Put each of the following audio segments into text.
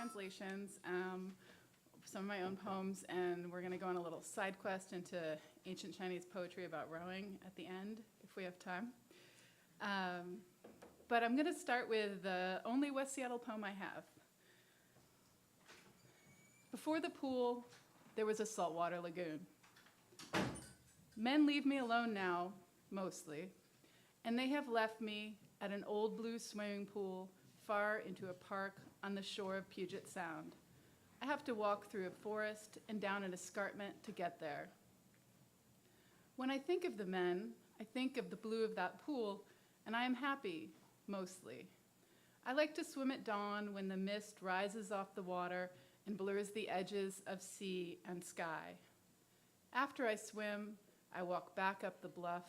translations, some of my own poems, and we're going to go on a little side quest into ancient Chinese poetry about rowing at the end, if we have time. But I'm going to start with the only West Seattle poem I have. Before the pool, there was a saltwater lagoon. Men leave me alone now, mostly, and they have left me at an old blue swimming pool far into a park on the shore of Puget Sound. I have to walk through a forest and down an escarpment to get there. When I think of the men, I think of the blue of that pool, and I am happy, mostly. I like to swim at dawn when the mist rises off the water and blurs the edges of sea and sky. After I swim, I walk back up the bluff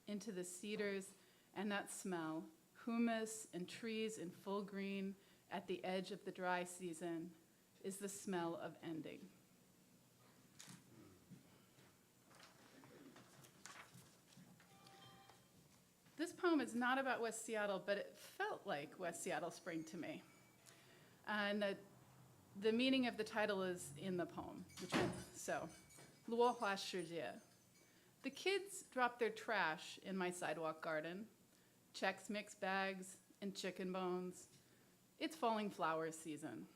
into the cedars and that smell, humus and trees in full green at the edge of the dry season, is the smell of ending. This poem is not about West Seattle, but it felt like West Seattle spring to me. And the meaning of the title is in the poem, so, Luo Hua Shijie. The kids drop their trash in my sidewalk garden, Chex Mix bags and chicken bones. It's falling flowers season.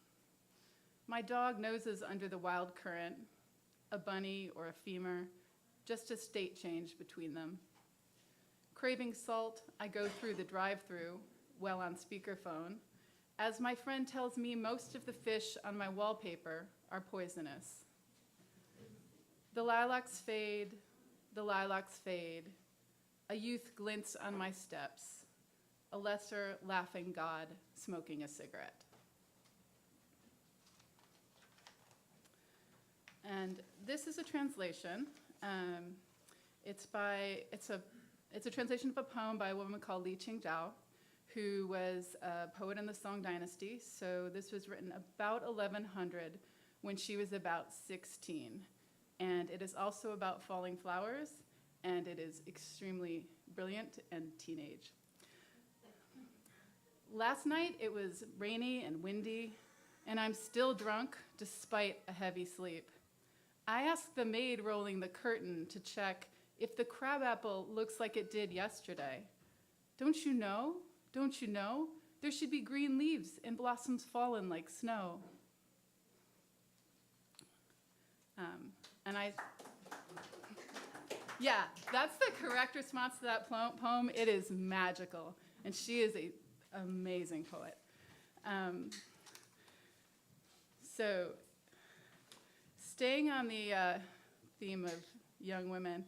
My dog noses under the wild currant, a bunny or a femur, just a state change between them. Craving salt, I go through the drive-through, well on speakerphone, as my friend tells me most of the fish on my wallpaper are poisonous. The lilacs fade, a youth glints on my steps, a lesser laughing god smoking a cigarette. And this is a translation. It's a translation of a poem by a woman called Li Qingzhao, who was a poet in the Song Dynasty. So this was written about 1100 when she was about 16. And it is also about falling flowers, and it is extremely brilliant and teenage. Last night it was rainy and windy, and I'm still drunk despite a heavy sleep. I asked the maid rolling the curtain to check if the crabapple looks like it did yesterday. Don't you know? Don't you know? There should be green leaves and blossoms fallen like snow. Yeah, that's the correct response to that poem. It is magical, and she is an amazing poet. So, staying on the theme of young women,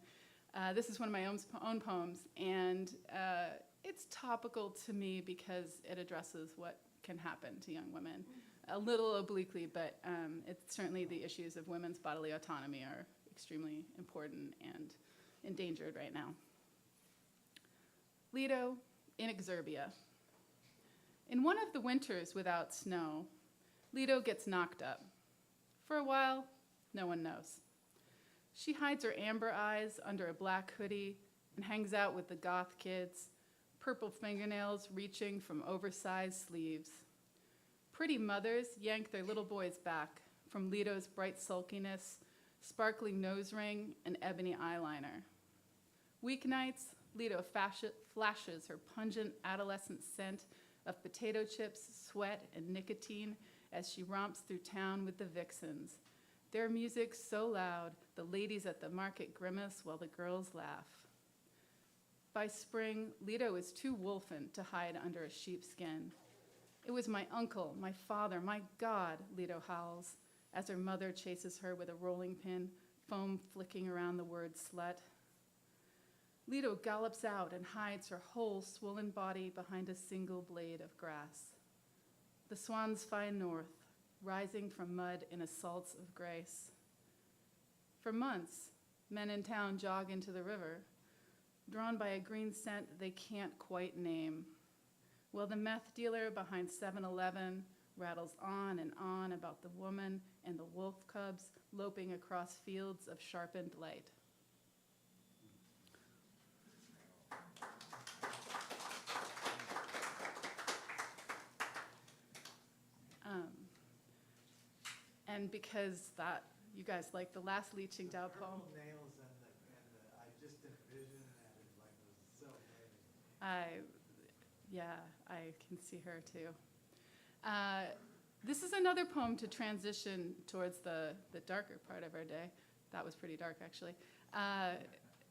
this is one of my own poems, and it's topical to me because it addresses what can happen to young women. A little obliquely, but it's certainly the issues of women's bodily autonomy are extremely important and endangered right now. Leto in Exurbia. In one of the winters without snow, Leto gets knocked up. For a while, no one knows. She hides her amber eyes under a black hoodie and hangs out with the goth kids, purple fingernails reaching from oversized sleeves. Pretty mothers yank their little boys back from Leto's bright sulkiness, sparkling nose ring, and ebony eyeliner. Weeknights, Leto flashes her pungent adolescent scent of potato chips, sweat, and nicotine as she romps through town with the vixens. Their music so loud, the ladies at the market grimace while the girls laugh. By spring, Leto is too wolfen to hide under a sheepskin. It was my uncle, my father, my God, Leto howls, as her mother chases her with a rolling pin, foam flicking around the word slut. Leto gallops out and hides her whole swollen body behind a single blade of grass. The swans fly north, rising from mud in assaults of grace. For months, men in town jog into the river, drawn by a green scent they can't quite name, while the meth dealer behind 7-Eleven rattles on and on about the woman and the wolf cubs loping across fields of sharpened light. And because that, you guys like the last Li Qingdao poem. Nails and I just envisioned that as like it was so heavy. I can see her too. This is another poem to transition towards the darker part of our day. That was pretty dark, actually.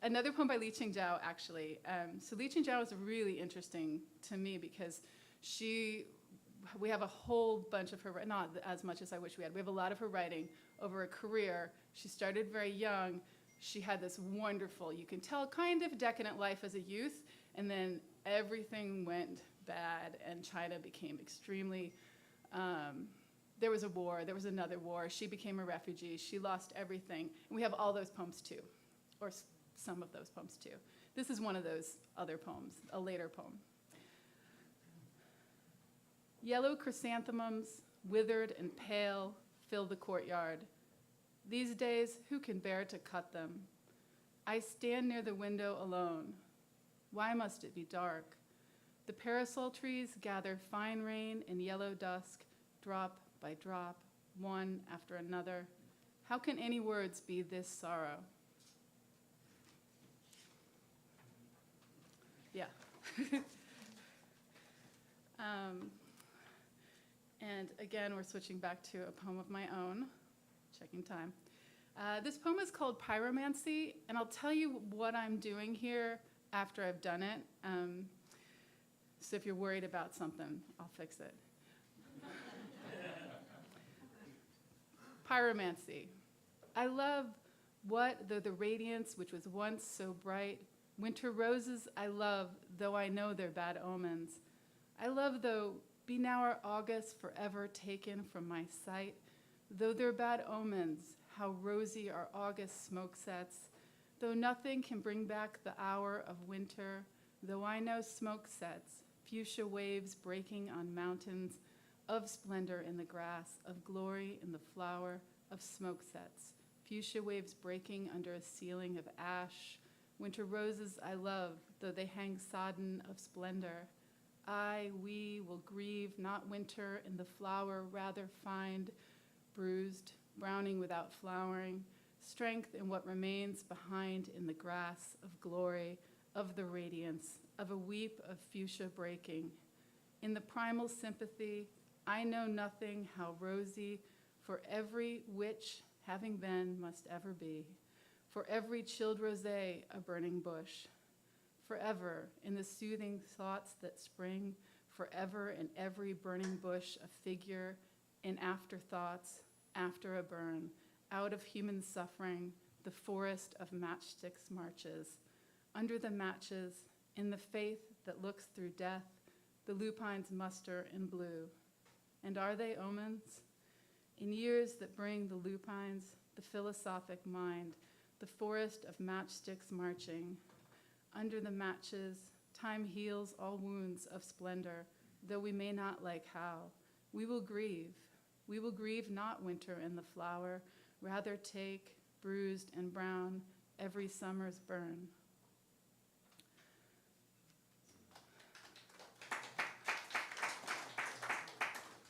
Another poem by Li Qingdao, actually. So Li Qingdao is really interesting to me because we have a whole bunch of her, not as much as I wish we had. We have a lot of her writing over a career. She started very young. She had this wonderful, you can tell, kind of decadent life as a youth, and then everything went bad, and China became extremely, there was a war, there was another war, she became a refugee, she lost everything. And we have all those poems too, or some of those poems too. This is one of those other poems, a later poem. Yellow chrysanthemums, withered and pale, fill the courtyard. These days, who can bear to cut them? I stand near the window alone. Why must it be dark? The parasol trees gather fine rain in yellow dusk, drop by drop, one after another. How can any words be this sorrow? Yeah. And again, we're switching back to a poem of my own, checking time. This poem is called Pyromancy, and I'll tell you what I'm doing here after I've done it. So if you're worried about something, I'll fix it. Pyromancy. I love what, though the radiance which was once so bright, winter roses I love, though I know they're bad omens. I love, though, be now our August forever taken from my sight, though they're bad omens, how rosy our August smoke sets, though nothing can bring back the hour of winter, though I know smoke sets, fuchsia waves breaking on mountains, of splendor in the grass, of glory in the flower, of smoke sets, fuchsia waves breaking under a ceiling of ash, winter roses I love, though they hang sodden of splendor. We will grieve not winter in the flower, rather find bruised, browning without flowering, strength in what remains behind in the grass of glory, of the radiance, of a weep of fuchsia breaking. In the primal sympathy, I know nothing how rosy, for every witch having been must ever be, for every chilled rosé a burning bush, forever in the soothing thoughts that spring, forever in every burning bush a figure, in afterthoughts, after a burn, out of human suffering, the forest of matchsticks marches. Under the matches, in the faith that looks through death, the lupines muster in blue. And are they omens? In years that bring the lupines, the philosophic mind, the forest of matchsticks marching. Under the matches, time heals all wounds of splendor, though we may not like how. We will grieve. We will grieve not winter in the flower, rather take, bruised and brown, every summer's burn.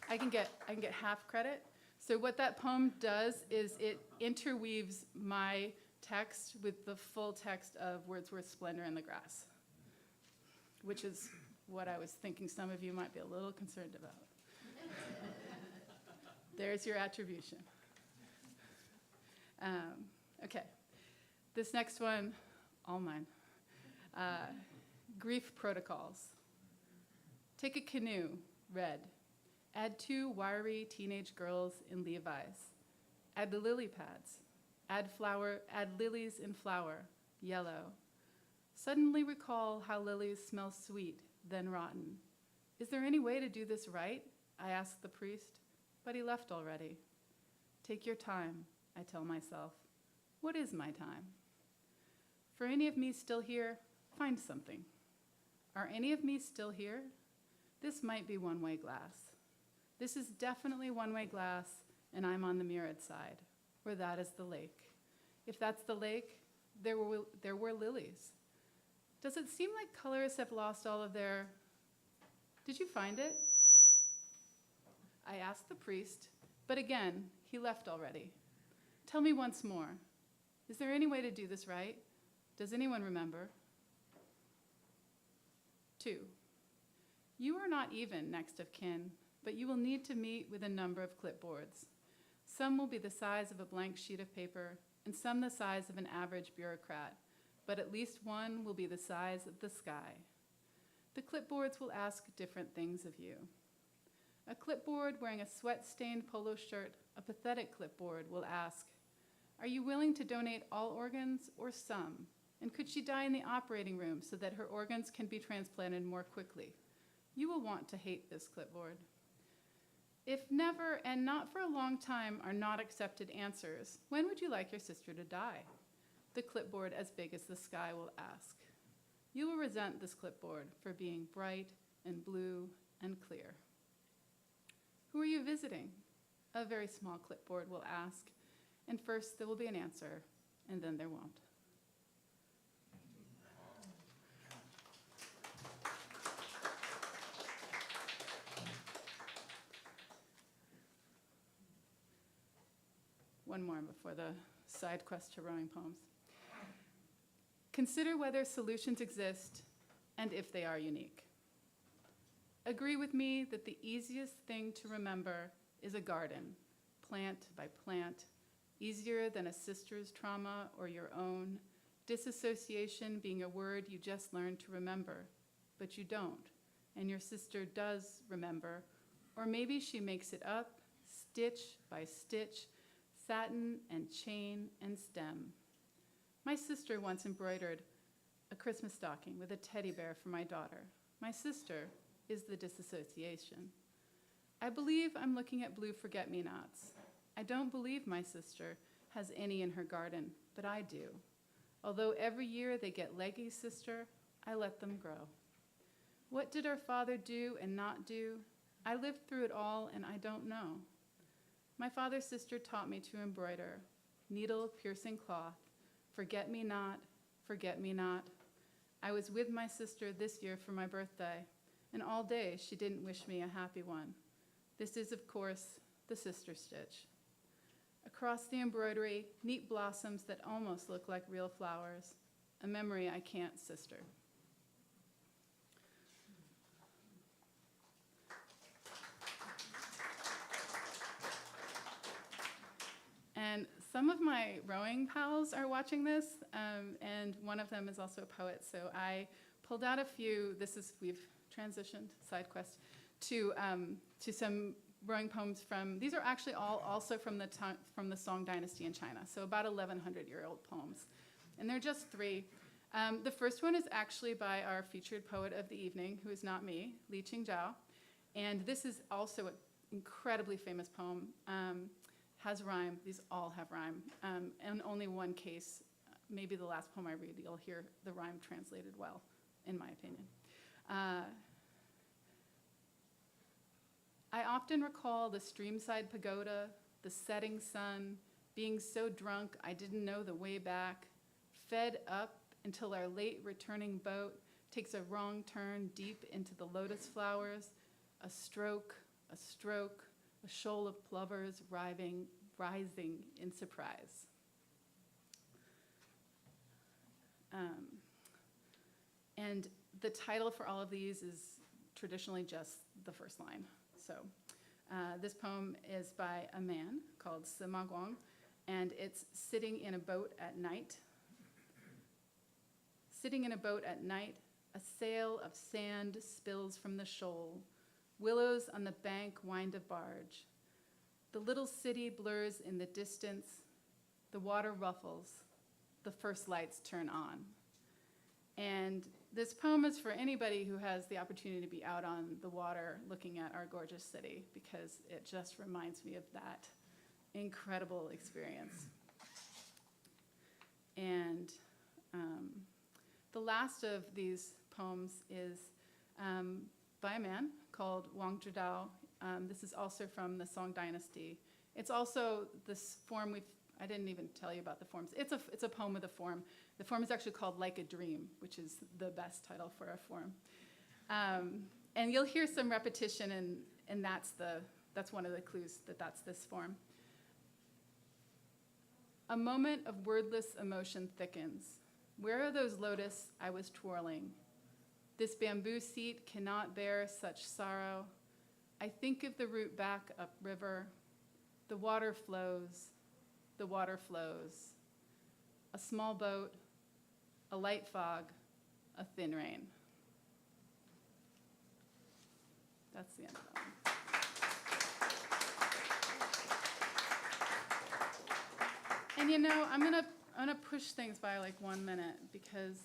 I can get half credit. So what that poem does is it interweaves my text with the full text of Wordsworth's Splendor in the Grass, which is what I was thinking some of you might be a little concerned about. There's your attribution. Okay, this next one, all mine. Grief Protocols. Take a canoe, red. Add 2 wiry teenage girls in Levi's. Add the lily pads. Add lilies in flower, yellow. Suddenly recall how lilies smell sweet, then rotten. Is there any way to do this right? I asked the priest, but he left already. Take your time, I tell myself. What is my time? For any of me still here, find something. Are any of me still here? This might be one-way glass. This is definitely one-way glass, and I'm on the mirrored side, where that is the lake. If that's the lake, there were lilies. Does it seem like colorists have lost all of their... Did you find it? I asked the priest, but again, He left already. Tell me once more. Is there any way to do this right? Does anyone remember? 2. You are not even next of kin, but you will need to meet with a number of clipboards. Some will be the size of a blank sheet of paper, and some the size of an average bureaucrat, but at least one will be the size of the sky. The clipboards will ask different things of you. A clipboard wearing a sweat-stained polo shirt, a pathetic clipboard, will ask, are you willing to donate all organs or some? And could she die in the operating room so that her organs can be transplanted more quickly? You will want to hate this clipboard. If never and not for a long time are not accepted answers, when would you like your sister to die? The clipboard as big as the sky will ask. You will resent this clipboard for being bright and blue and clear. Who are you visiting? A very small clipboard will ask, and first there will be an answer, and then there won't. One more before the side quest to rowing poems. Consider whether solutions exist and if they are unique. Agree with me that the easiest thing to remember is a garden, plant by plant, easier than a sister's trauma or your own, disassociation being a word you just learned to remember, but you don't, and your sister does remember, or maybe she makes it up, stitch by stitch, satin and chain and stem. My sister once embroidered a Christmas stocking with a teddy bear for my daughter. My sister is the disassociation. I believe I'm looking at blue forget-me-nots. I don't believe my sister has any in her garden, but I do. Although every year they get leggy, sister, I let them grow. What did our father do and not do? I lived through it all and I don't know. My father's sister taught me to embroider, needle piercing cloth, forget me not, forget me not. I was with my sister this year for my birthday, and all day she didn't wish me a happy one. This is, of course, the sister stitch. Across the embroidery, neat blossoms that almost look like real flowers, a memory I can't sister. And some of my rowing pals are watching this, and one of them is also a poet. So I pulled out a few. We've transitioned, side quest, to some rowing poems from. These are actually all also from the Song Dynasty in China. So about 1,100-year-old poems, and they're just 3. The first one is actually by our featured poet of the evening, who is not me, Li Qingzhao, and this is also an incredibly famous poem. Has rhyme. These all have rhyme. And only one case, maybe the last poem I read, you'll hear the rhyme translated well, in my opinion. I often recall the streamside pagoda, the setting sun, being so drunk I didn't know the way back, fed up until our late returning boat takes a wrong turn deep into the lotus flowers, a stroke, a stroke, a shoal of plovers rising in surprise. And the title for all of these is traditionally just the first line. So this poem is by a man called Sima Guang, and it's sitting in a boat at night. Sitting in a boat at night, a sail of sand spills from the shoal. Willows on the bank wind a barge. The little city blurs in the distance. The water ruffles. The first lights turn on. And this poem is for anybody who has the opportunity to be out on the water looking at our gorgeous city, because it just reminds me of that incredible experience. And the last of these poems is by a man called Wang Zhidao. This is also from the Song Dynasty. It's also this form I didn't even tell you about the forms. It's a poem with a form. The form is actually called Like a Dream, which is the best title for a form. And you'll hear some repetition, and that's one of the clues that that's this form. A moment of wordless emotion thickens. Where are those lotus I was twirling? This bamboo seat cannot bear such sorrow. I think of the route back upriver. The water flows, the water flows. A small boat, a light fog, a thin rain. That's the end of that one. And you know, I'm gonna push things by like 1 minute because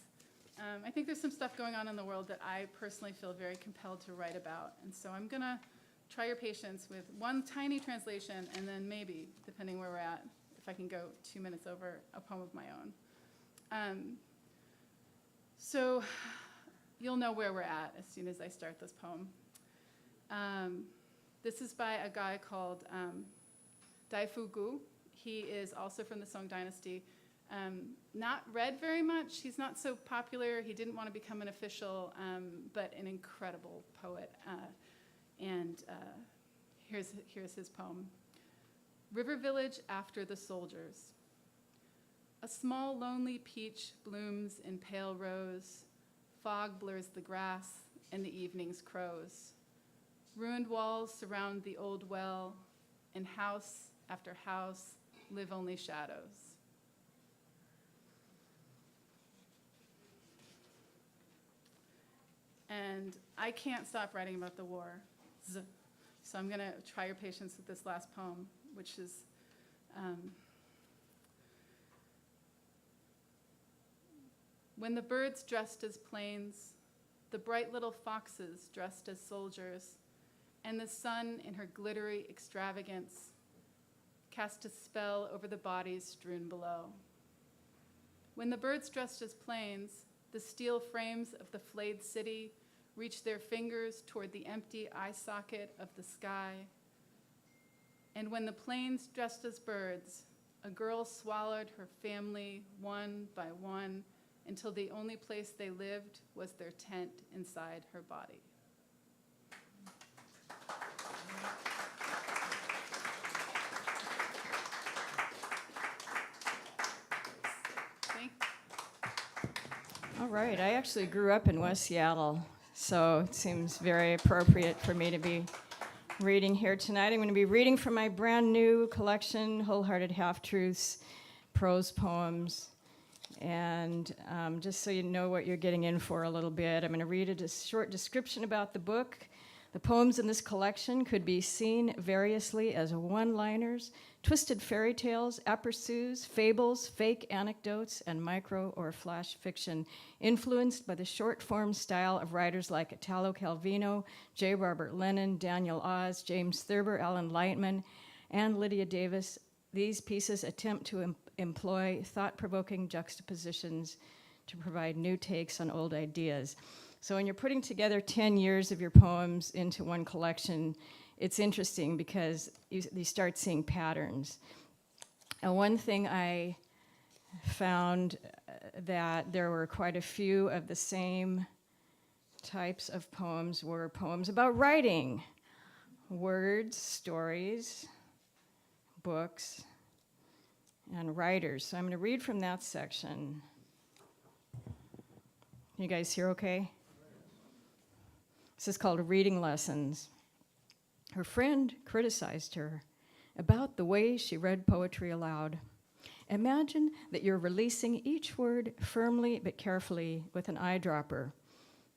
I think there's some stuff going on in the world that I personally feel very compelled to write about. And so I'm gonna try your patience with one tiny translation and then maybe, depending where we're at, if I can go 2 minutes over, a poem of my own. So you'll know where we're at as soon as I start this poem. This is by a guy called Daifu Gu. He is also from the Song Dynasty. Not read very much. He's not so popular. He didn't want to become an official, but an incredible poet. Here's his poem. River Village After the Soldiers. A small lonely peach blooms in pale rose. Fog blurs the grass and the evening's crows. Ruined walls surround the old well, and house after house live only shadows. And I can't stop writing about the war. So I'm gonna try your patience with this last poem, which is, when the birds dressed as planes, the bright little foxes dressed as soldiers, and the sun in her glittery extravagance cast a spell over the bodies strewn below. When the birds dressed as planes, the steel frames of the flayed city reached their fingers toward the empty eye socket of the sky. And when the planes dressed as birds, a girl swallowed her family one by one until the only place they lived was their tent inside her body. All right, I actually grew up in West Seattle, so it seems very appropriate for me to be reading here tonight. I'm going to be reading from my brand new collection, Wholehearted Half-Truths, prose poems. And just so you know what you're getting in for a little bit, I'm going to read a short description about the book. The poems in this collection could be seen variously as one-liners, twisted fairy tales, aperçus, fables, fake anecdotes, and micro or flash fiction, influenced by the short-form style of writers like Italo Calvino, J. Robert Lennon, Daniel Oz, James Thurber, Alan Lightman, and Lydia Davis. These pieces attempt to employ thought-provoking juxtapositions to provide new takes on old ideas. So when you're putting together 10 years of your poems into one collection, it's interesting because you start seeing patterns. And one thing I found that there were quite a few of the same types of poems were poems about writing, words, stories, books, and writers. So I'm going to read from that section. You guys hear okay? This is called Reading Lessons. Her friend criticized her about the way she read poetry aloud. Imagine that you're releasing each word firmly but carefully with an eyedropper,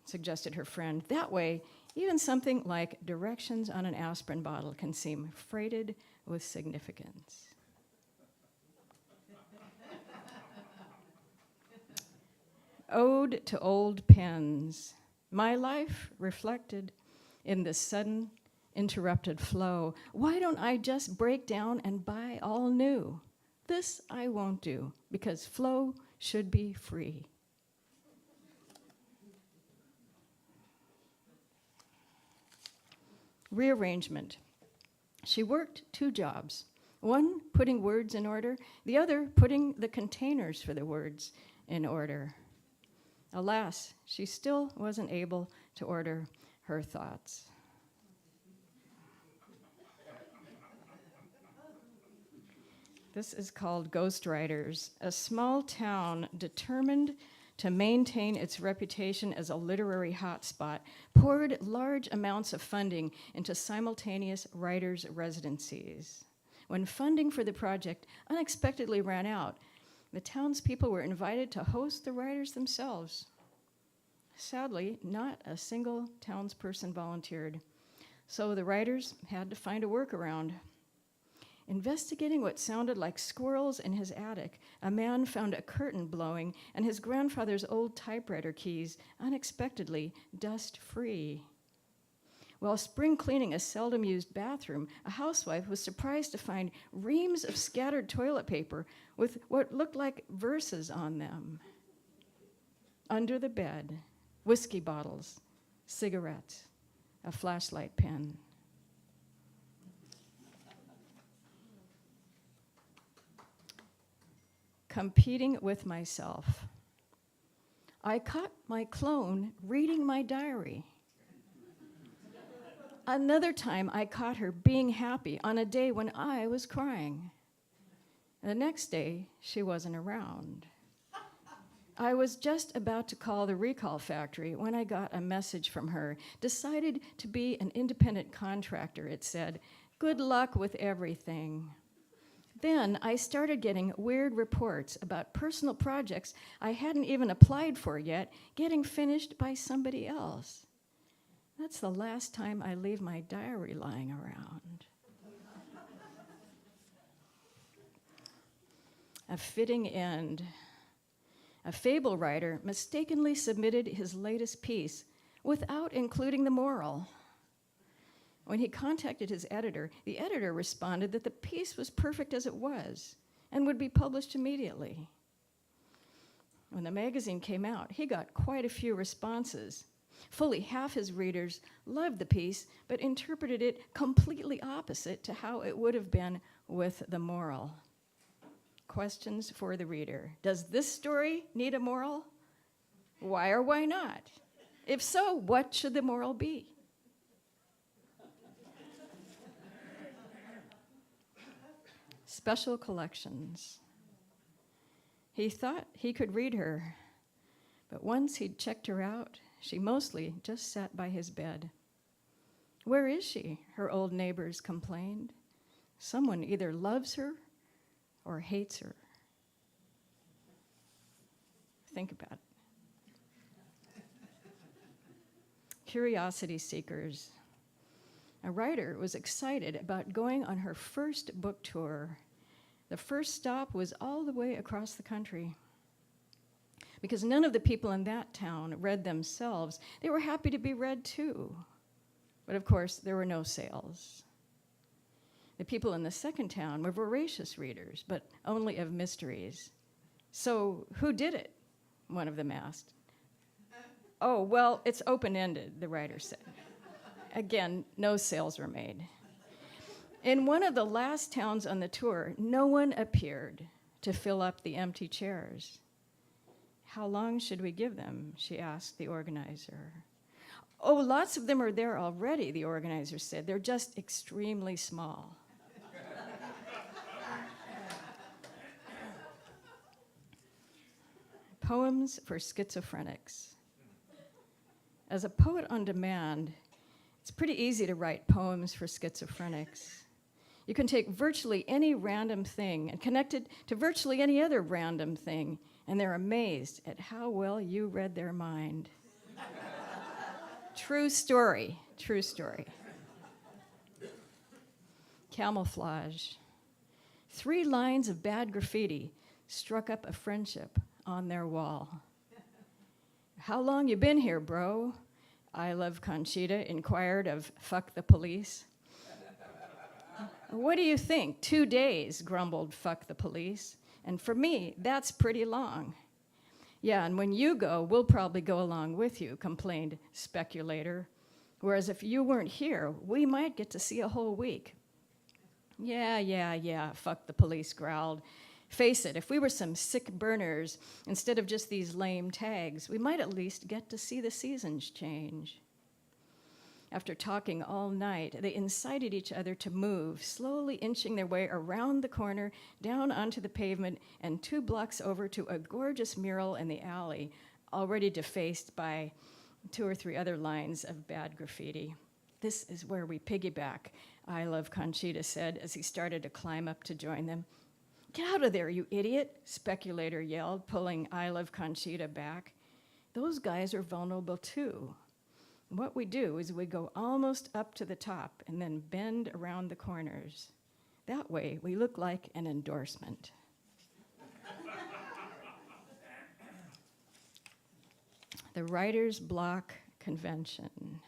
suggested her friend. That way, even something like directions on an aspirin bottle can seem freighted with significance. Ode to Old Pens. My life reflected in this sudden, interrupted flow. Why don't I just break down and buy all new? This I won't do, because flow should be free. Rearrangement. She worked 2 jobs, one putting words in order, the other putting the containers for the words in order. Alas, she still wasn't able to order her thoughts. This is called Ghostwriters, a small town determined to maintain its reputation as a literary hotspot, poured large amounts of funding into simultaneous writers' residencies. When funding for the project unexpectedly ran out, the townspeople were invited to host the writers themselves. Sadly, not a single townsperson volunteered, so the writers had to find a workaround. Investigating what sounded like squirrels in his attic, a man found a curtain blowing and his grandfather's old typewriter keys unexpectedly dust-free. While spring cleaning a seldom used bathroom, a housewife was surprised to find reams of scattered toilet paper with what looked like verses on them. Under the bed, whiskey bottles, cigarettes, a flashlight pen. Competing with myself. I caught my clone reading my diary. Another time, I caught her being happy on a day when I was crying. The next day, she wasn't around. I was just about to call the recall factory when I got a message from her. Decided to be an independent contractor, it said. Good luck with everything. Then I started getting weird reports about personal projects I hadn't even applied for yet, getting finished by somebody else. That's the last time I leave my diary lying around. A fitting end. A fable writer mistakenly submitted his latest piece without including the moral. When he contacted his editor, the editor responded that the piece was perfect as it was and would be published immediately. When the magazine came out, he got quite a few responses. Fully half his readers loved the piece, but interpreted it completely opposite to how it would have been with the moral. Questions for the reader. Does this story need a moral? Why or why not? If so, what should the moral be? Special collections. He thought he could read her, but once he'd checked her out, she mostly just sat by his bed. Where is she? Her old neighbors complained. Someone either loves her or hates her. Think about it. Curiosity seekers. A writer was excited about going on her first book tour. The first stop was all the way across the country. Because none of the people in that town read themselves, they were happy to be read too. But of course, there were no sales. The people in the second town were voracious readers, but only of mysteries. So who did it? One of them asked. Oh, well, it's open-ended, the writer said. Again, no sales were made. In one of the last towns on the tour, no one appeared to fill up the empty chairs. How long should we give them? She asked the organizer. Oh, lots of them are there already, the organizer said. They're just extremely small. Poems for schizophrenics. As a poet on demand, it's pretty easy to write poems for schizophrenics. You can take virtually any random thing and connect it to virtually any other random thing, and they're amazed at how well you read their mind. True story, true story. Camouflage. 3 lines of bad graffiti struck up a friendship on their wall. How long you been here, bro? I Love Conchita inquired of Fuck the Police. What do you think? 2 days, grumbled Fuck the Police. And for me, that's pretty long. Yeah, and when you go, we'll probably go along with you, complained Speculator. Whereas if you weren't here, we might get to see a whole week. Yeah, Fuck the Police growled. Face it, if we were some sick burners, instead of just these lame tags, we might at least get to see the seasons change. After talking all night, they incited each other to move, slowly inching their way around the corner, down onto the pavement, and 2 blocks over to a gorgeous mural in the alley, already defaced by 2 or 3 other lines of bad graffiti. "This is where we piggyback," I Love Conchita said as he started to climb up to join them. "Get out of there, you idiot," Speculator yelled, pulling I Love Conchita back. "Those guys are vulnerable too. What we do is we go almost up to the top and then bend around the corners. That way, we look like an endorsement." The Writer's Block Convention.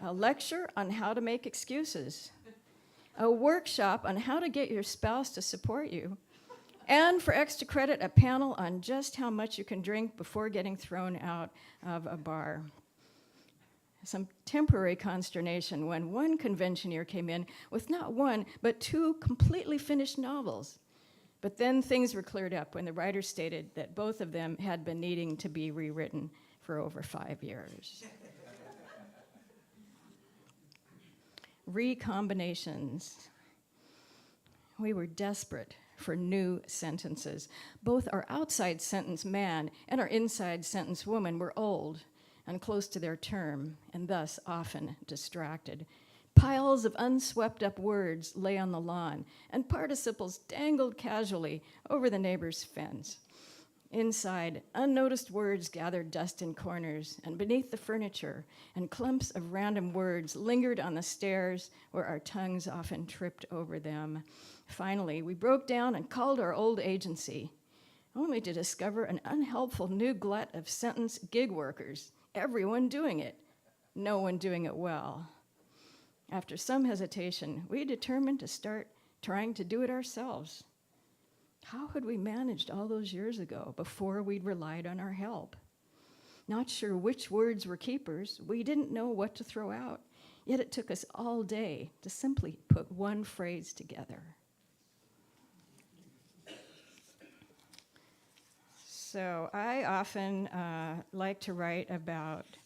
A lecture on how to make excuses. A workshop on how to get your spouse to support you. And for extra credit, a panel on just how much you can drink before getting thrown out of a bar. Some temporary consternation when one conventioneer came in with not 1, but 2 completely finished novels. But then things were cleared up when the writer stated that both of them had been needing to be rewritten for over 5 years. Recombinations. We were desperate for new sentences. Both our outside sentence man and our inside sentence woman were old and close to their term, and thus often distracted. Piles of unswept up words lay on the lawn, and participles dangled casually over the neighbor's fence. Inside, unnoticed words gathered dust in corners and beneath the furniture, and clumps of random words lingered on the stairs where our tongues often tripped over them. Finally, we broke down and called our old agency, only to discover an unhelpful new glut of sentence gig workers, everyone doing it, no one doing it well. After some hesitation, we determined to start trying to do it ourselves. How had we managed all those years ago before we'd relied on our help? Not sure which words were keepers, we didn't know what to throw out, yet it took us all day to simply put one phrase together. So I often like to write about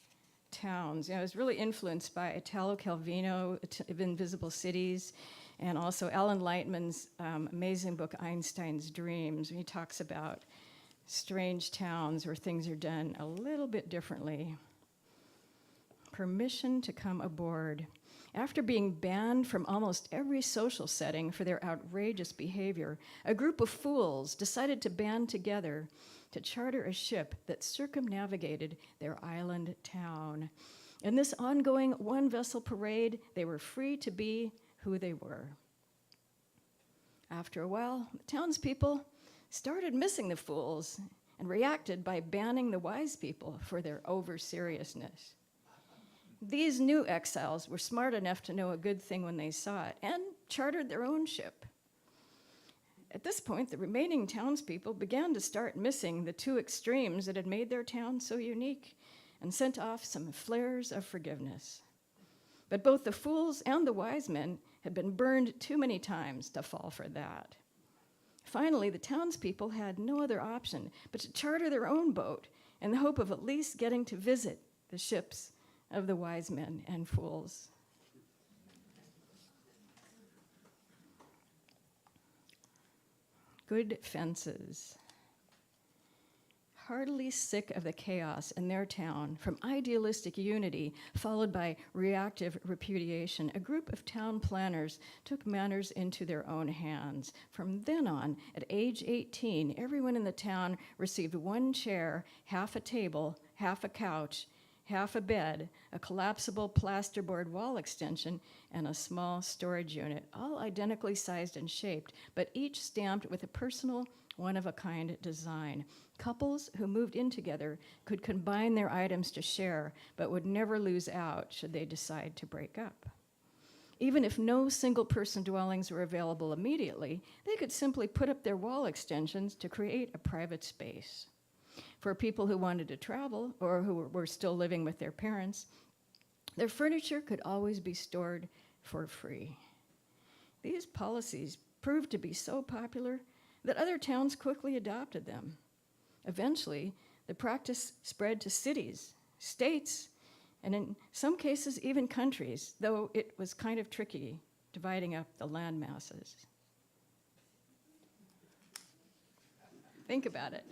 towns. I was really influenced by Italo Calvino, Invisible Cities, and also Alan Lightman's amazing book, Einstein's Dreams. He talks about strange towns where things are done a little bit differently. Permission to come aboard. After being banned from almost every social setting for their outrageous behavior, a group of fools decided to band together to charter a ship that circumnavigated their island town. In this ongoing one-vessel parade, they were free to be who they were. After a while, the townspeople started missing the fools and reacted by banning the wise people for their over-seriousness. These new exiles were smart enough to know a good thing when they saw it and chartered their own ship. At this point, the remaining townspeople began to start missing the 2 extremes that had made their town so unique and sent off some flares of forgiveness. But both the fools and the wise men had been burned too many times to fall for that. Finally, the townspeople had no other option but to charter their own boat in the hope of at least getting to visit the ships of the wise men and fools. Good fences. Heartily sick of the chaos in their town, from idealistic unity followed by reactive repudiation, a group of town planners took matters into their own hands. From then on, at age 18, everyone in the town received 1 chair, half a table, half a couch, half a bed, a collapsible plasterboard wall extension, and a small storage unit, all identically sized and shaped, but each stamped with a personal, one-of-a-kind design. Couples who moved in together could combine their items to share, but would never lose out should they decide to break up. Even if no single-person dwellings were available immediately, they could simply put up their wall extensions to create a private space. For people who wanted to travel or who were still living with their parents, their furniture could always be stored for free. These policies proved to be so popular that other towns quickly adopted them. Eventually, the practice spread to cities, states, and in some cases even countries, though it was kind of tricky dividing up the land masses. Think about it.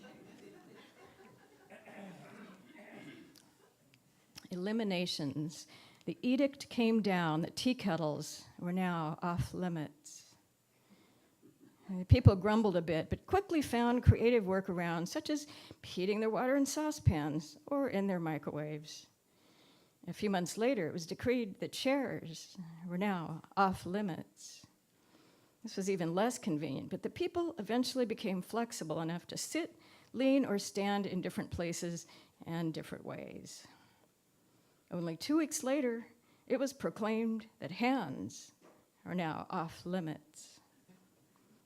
Eliminations. The edict came down that tea kettles were now off limits. People grumbled a bit, but quickly found creative workarounds, such as heating their water in saucepans or in their microwaves. A few months later, it was decreed that chairs were now off limits. This was even less convenient, but the people eventually became flexible enough to sit, lean, or stand in different places and different ways. Only 2 weeks later, it was proclaimed that hands are now off limits.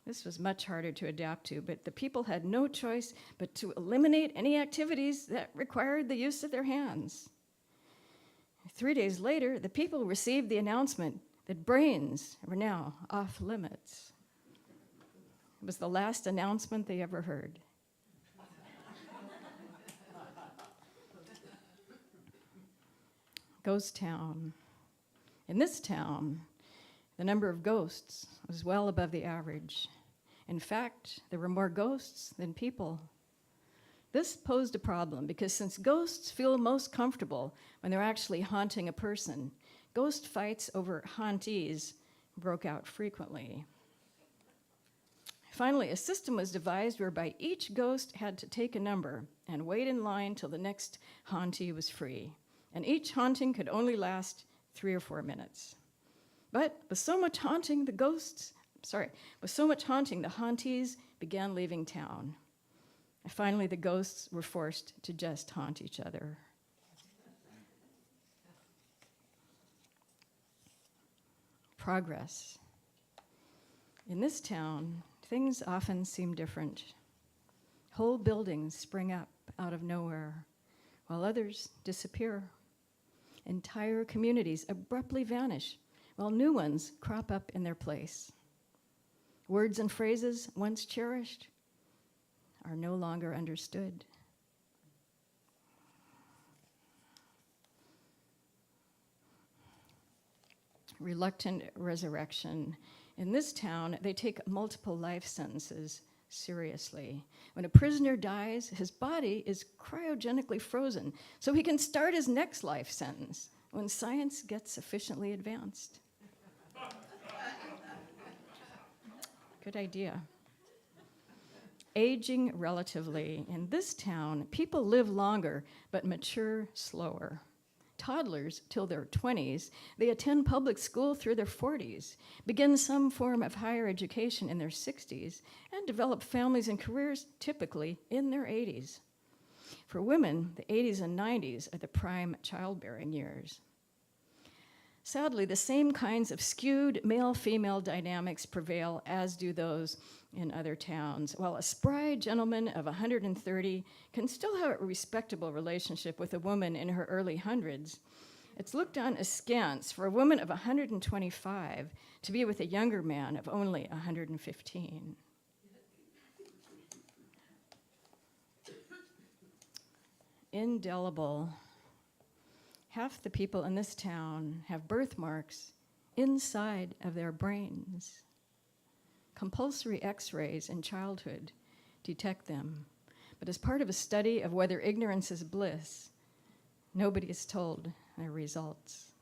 This was much harder to adapt to, but the people had no choice but to eliminate any activities that required the use of their hands. 3 days later, the people received the announcement that brains were now off limits. It was the last announcement they ever heard. Ghost town. In this town, the number of ghosts was well above the average. In fact, there were more ghosts than people. This posed a problem because since ghosts feel most comfortable when they're actually haunting a person, ghost fights over hauntees broke out frequently. Finally, a system was devised whereby each ghost had to take a number and wait in line till the next hauntee was free. And each haunting could only last 3 or 4 minutes. But with so much haunting, the hauntees began leaving town. And finally, the ghosts were forced to just haunt each other. Progress. In this town, things often seem different. Whole buildings spring up out of nowhere, while others disappear. Entire communities abruptly vanish, while new ones crop up in their place. Words and phrases once cherished are no longer understood. Reluctant resurrection. In this town, they take multiple life sentences seriously. When a prisoner dies, his body is cryogenically frozen so he can start his next life sentence when science gets sufficiently advanced. Good idea. Aging relatively. In this town, people live longer but mature slower. Toddlers till their 20s, they attend public school through their 40s, begin some form of higher education in their 60s, and develop families and careers typically in their 80s. For women, the 80s and 90s are the prime childbearing years. Sadly, the same kinds of skewed male-female dynamics prevail, as do those in other towns. While a spry gentleman of 130 can still have a respectable relationship with a woman in her early hundreds, it's looked on askance for a woman of 125 to be with a younger man of only 115. Indelible. Half the people in this town have birthmarks inside of their brains. Compulsory x-rays in childhood detect them, but as part of a study of whether ignorance is bliss, nobody is told their results.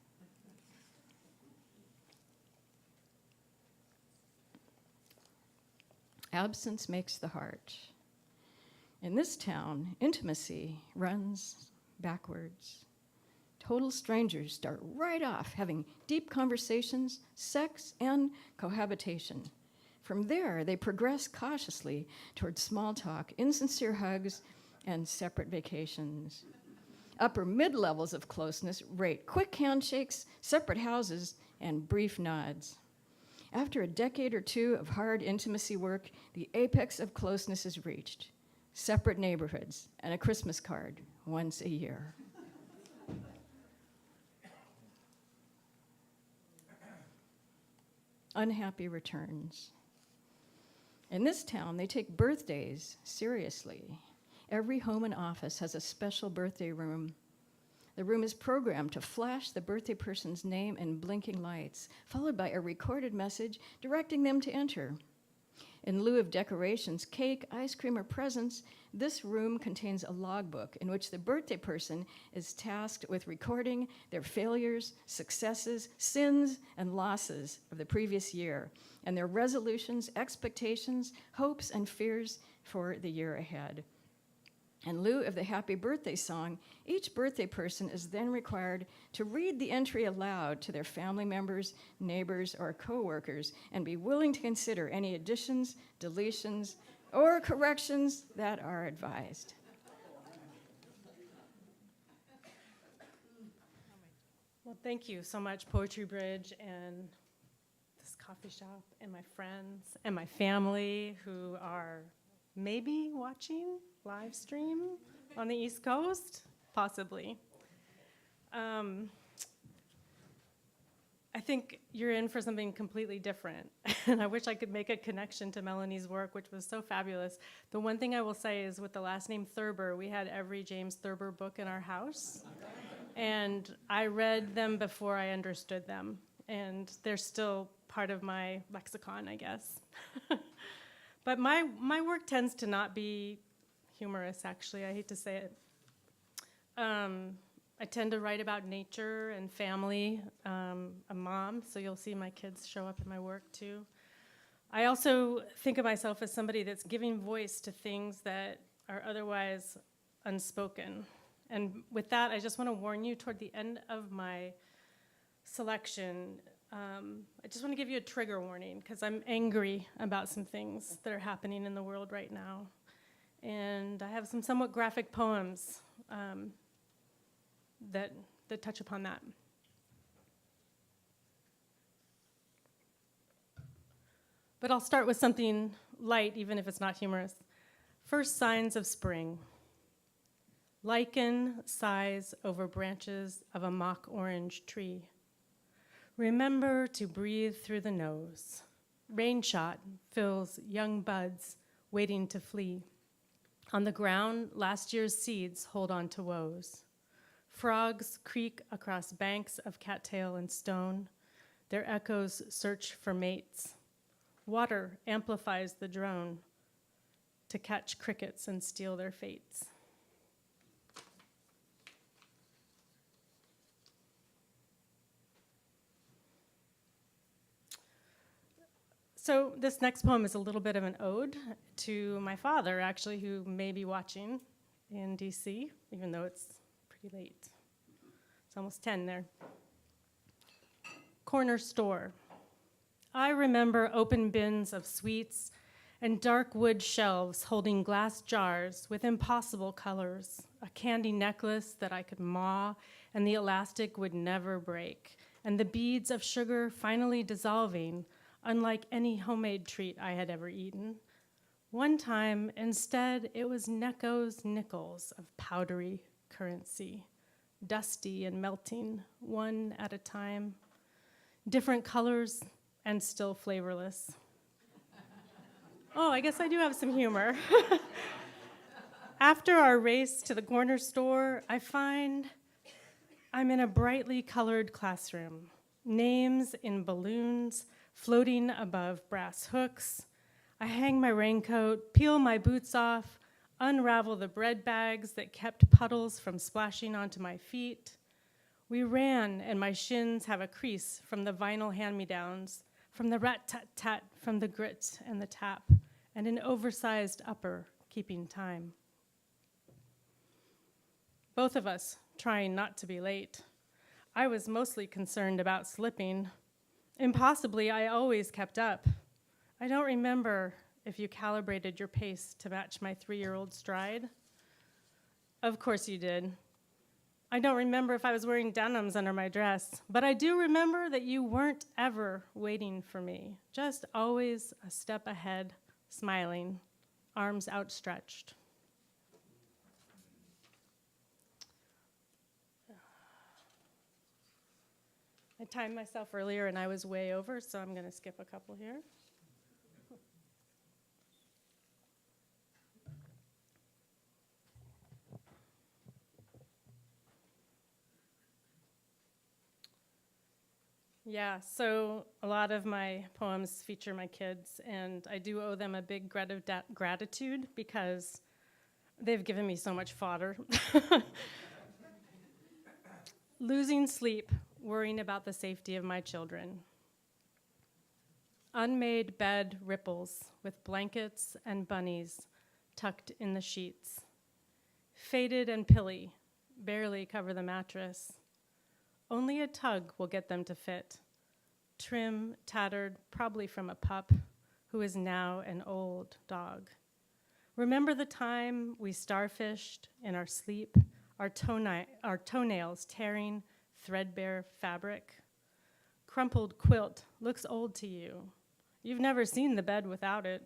Absence makes the heart. In this town, intimacy runs backwards. Total strangers start right off having deep conversations, sex, and cohabitation. From there, they progress cautiously toward small talk, insincere hugs, and separate vacations. Upper mid-levels of closeness rate quick handshakes, separate houses, and brief nods. After a decade or two of hard intimacy work, the apex of closeness is reached. Separate neighborhoods and a Christmas card once a year. Unhappy returns. In this town, they take birthdays seriously. Every home and office has a special birthday room. The room is programmed to flash the birthday person's name in blinking lights, followed by a recorded message directing them to enter. In lieu of decorations, cake, ice cream, or presents, this room contains a logbook in which the birthday person is tasked with recording their failures, successes, sins, and losses of the previous year, and their resolutions, expectations, hopes, and fears for the year ahead. In lieu of the happy birthday song, each birthday person is then required to read the entry aloud to their family members, neighbors, or coworkers and be willing to consider any additions, deletions, or corrections that are advised. Well, thank you so much, Poetry Bridge, and this coffee shop, and my friends, and my family who are maybe watching live stream on the East Coast, possibly. I think you're in for something completely different, and I wish I could make a connection to Melanie's work, which was so fabulous. The one thing I will say is with the last name Thurber, we had every James Thurber book in our house, and I read them before I understood them, and they're still part of my lexicon, I guess. But my work tends to not be humorous, actually. I hate to say it. I tend to write about nature and family. A mom, so you'll see my kids show up in my work too. I also think of myself as somebody that's giving voice to things that are otherwise unspoken. And with that, I just want to warn you toward the end of my selection, I just want to give you a trigger warning because I'm angry about some things that are happening in the world right now. And I have some somewhat graphic poems that touch upon that. But I'll start with something light, even if it's not humorous. First signs of spring. Lichen sighs over branches of a mock orange tree. Remember to breathe through the nose. Rainshot fills young buds waiting to flee. On the ground, last year's seeds hold on to woes. Frogs creak across banks of cattail and stone. Their echoes search for mates. Water amplifies the drone to catch crickets and steal their fates. So this next poem is a little bit of an ode to my father, actually, who may be watching in DC, even though it's pretty late. It's almost 10 there. Corner store. I remember open bins of sweets and dark wood shelves holding glass jars with impossible colors, a candy necklace that I could maw and the elastic would never break, and the beads of sugar finally dissolving, unlike any homemade treat I had ever eaten. One time, instead, it was Necco's nickels of powdery currency, dusty and melting, one at a time. Different colors and still flavorless. Oh, I guess I do have some humor. After our race to the corner store, I find I'm in a brightly colored classroom, names in balloons, floating above brass hooks. I hang my raincoat, peel my boots off, unravel the bread bags that kept puddles from splashing onto my feet. We ran, and my shins have a crease from the vinyl hand-me-downs, from the rat-tat-tat, from the grit and the tap, and an oversized upper keeping time. Both of us trying not to be late. I was mostly concerned about slipping. Impossibly, I always kept up. I don't remember if you calibrated your pace to match my 3-year-old stride. Of course you did. I don't remember if I was wearing denims under my dress, but I do remember that you weren't ever waiting for me, just always a step ahead, smiling, arms outstretched. I timed myself earlier and I was way over, so I'm going to skip a couple here. Yeah, so a lot of my poems feature my kids, and I do owe them a big gratitude because they've given me so much fodder. Losing sleep, worrying about the safety of my children. Unmade bed ripples with blankets and bunnies tucked in the sheets. Faded and pilly, barely cover the mattress. Only a tug will get them to fit. Trim, tattered, probably from a pup who is now an old dog. Remember the time we starfished in our sleep, our toenails tearing threadbare fabric? Crumpled quilt looks old to you. You've never seen the bed without it.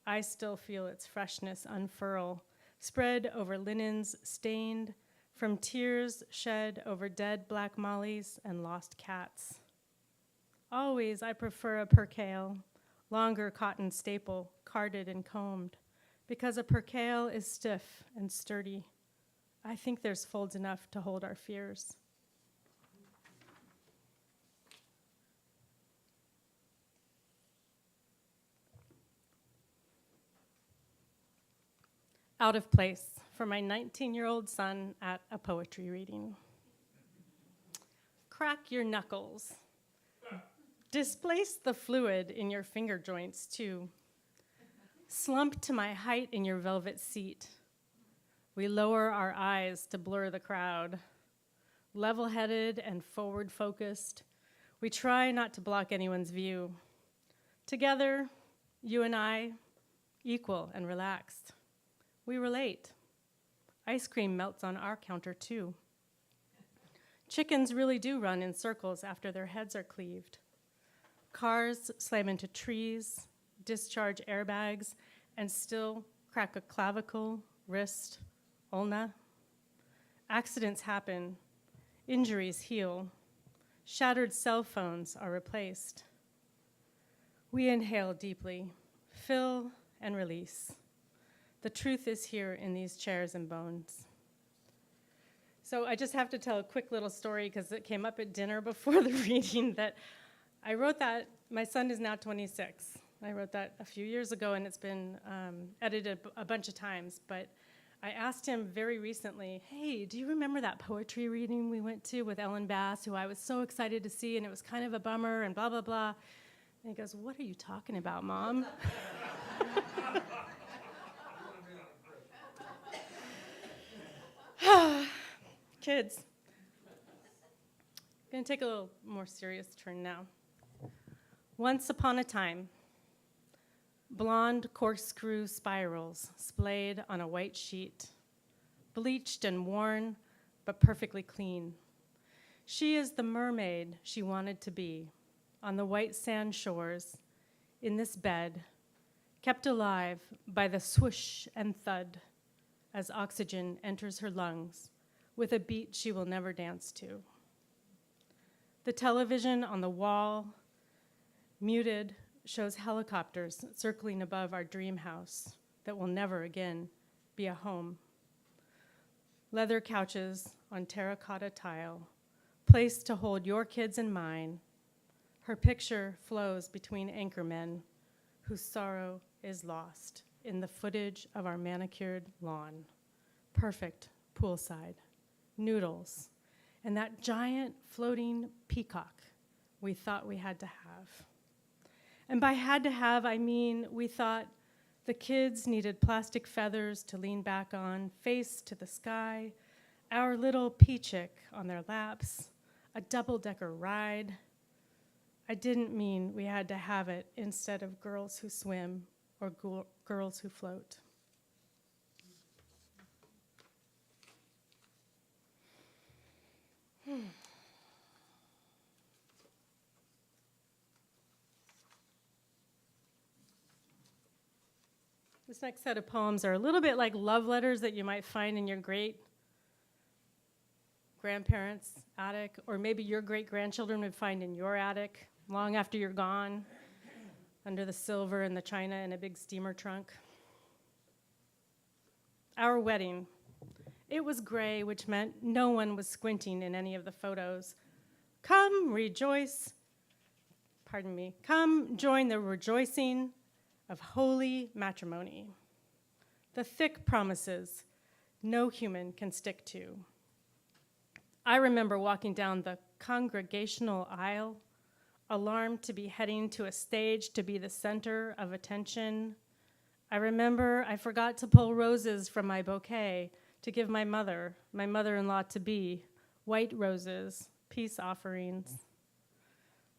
I still feel its freshness unfurl, spread over linens stained from tears shed over dead black mollies and lost cats. Always I prefer a percale, longer cotton staple, carded and combed, because a percale is stiff and sturdy. I think there's folds enough to hold our fears. Out of place for my 19-year-old son at a poetry reading. Crack your knuckles. Displace the fluid in your finger joints, too. Slump to my height in your velvet seat. We lower our eyes to blur the crowd. Level-headed and forward-focused, we try not to block anyone's view. Together, you and I, equal and relaxed. We relate. Ice cream melts on our counter, too. Chickens really do run in circles after their heads are cleaved. Cars slam into trees, discharge airbags, and still crack a clavicle, wrist, ulna. Accidents happen. Injuries heal. Shattered cell phones are replaced. We inhale deeply, fill and release. The truth is here in these chairs and bones. So I just have to tell a quick little story because it came up at dinner before the reading that I wrote that. My son is now 26. I wrote that a few years ago, and it's been edited a bunch of times. But I asked him very recently, hey, do you remember that poetry reading we went to with Ellen Bass, who I was so excited to see, and it was kind of a bummer, and blah, blah, blah. And he goes, what are you talking about, Mom? Kids. I'm going to take a little more serious turn now. Once upon a time, blonde corkscrew spirals splayed on a white sheet, bleached and worn, but perfectly clean. She is the mermaid she wanted to be on the white sand shores in this bed, kept alive by the swoosh and thud as oxygen enters her lungs with a beat she will never dance to. The television on the wall, muted, shows helicopters circling above our dream house that will never again be a home. Leather couches on terracotta tile, placed to hold your kids and mine. Her picture flows between anchormen whose sorrow is lost in the footage of our manicured lawn. Perfect poolside, noodles, and that giant floating peacock we thought we had to have. And by had to have, I mean we thought the kids needed plastic feathers to lean back on, face to the sky, our little peachick on their laps, a double-decker ride. I didn't mean we had to have it instead of girls who swim or girls who float. This next set of poems are a little bit like love letters that you might find in your great-grandparents' attic, or maybe your great-grandchildren would find in your attic long after you're gone, under the silver and the china in a big steamer trunk. Our wedding. It was gray, which meant no one was squinting in any of the photos. Come rejoice, come join the rejoicing of holy matrimony. The thick promises no human can stick to. I remember walking down the congregational aisle, alarmed to be heading to a stage to be the center of attention. I remember I forgot to pull roses from my bouquet to give my mother-in-law to be, white roses, peace offerings.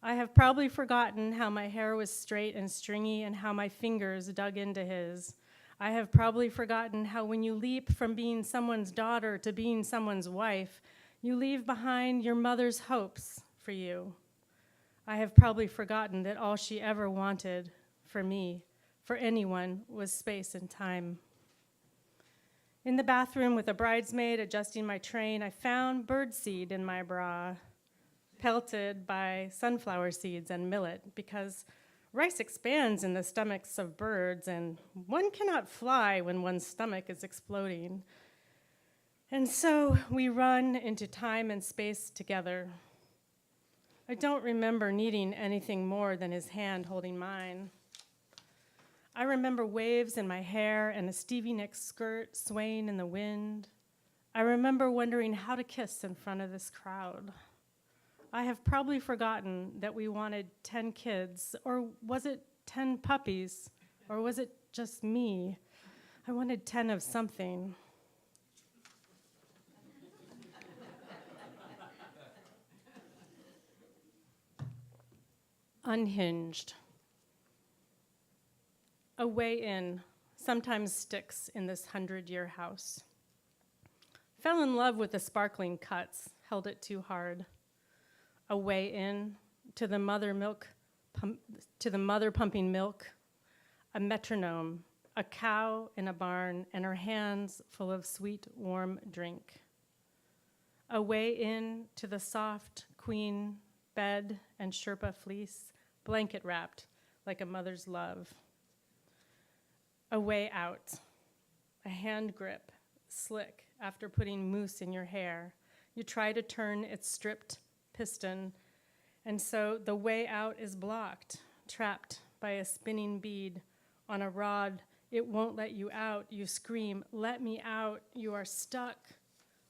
I have probably forgotten how my hair was straight and stringy and how my fingers dug into his. I have probably forgotten how when you leap from being someone's daughter to being someone's wife, you leave behind your mother's hopes for you. I have probably forgotten that all she ever wanted for me, for anyone, was space and time. In the bathroom with a bridesmaid adjusting my train, I found birdseed in my bra, pelted by sunflower seeds and millet, because rice expands in the stomachs of birds, and one cannot fly when one's stomach is exploding. And so we run into time and space together. I don't remember needing anything more than his hand holding mine. I remember waves in my hair and a Stevie Nicks skirt swaying in the wind. I remember wondering how to kiss in front of this crowd. I have probably forgotten that we wanted 10 kids, or was it 10 puppies, or was it just me? I wanted 10 of something. Unhinged. A way in sometimes sticks in this 100-year house. Fell in love with the sparkling cuts, held it too hard. A way in to the mother pumping milk, a metronome, a cow in a barn, and her hands full of sweet, warm drink. A way in to the soft queen bed and Sherpa fleece, blanket wrapped like a mother's love. A way out, a hand grip, slick after putting mousse in your hair. You try to turn its stripped piston, and so the way out is blocked, trapped by a spinning bead on a rod. It won't let you out. You scream, "Let me out." You are stuck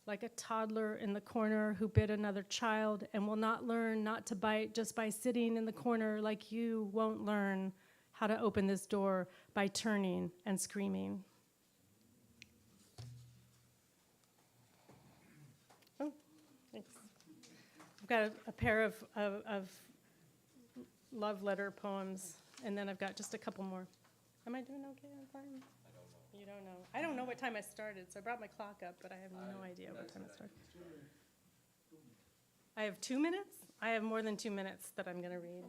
like a toddler in the corner who bit another child and will not learn not to bite just by sitting in the corner, like you won't learn how to open this door by turning and screaming. Oh, thanks. I've got a pair of love letter poems, and then I've got just a couple more. Am I doing okay on time? You don't know. I don't know what time I started, so I brought my clock up, but I have no idea what time I started. I have 2 minutes? I have more than 2 minutes that I'm going to read.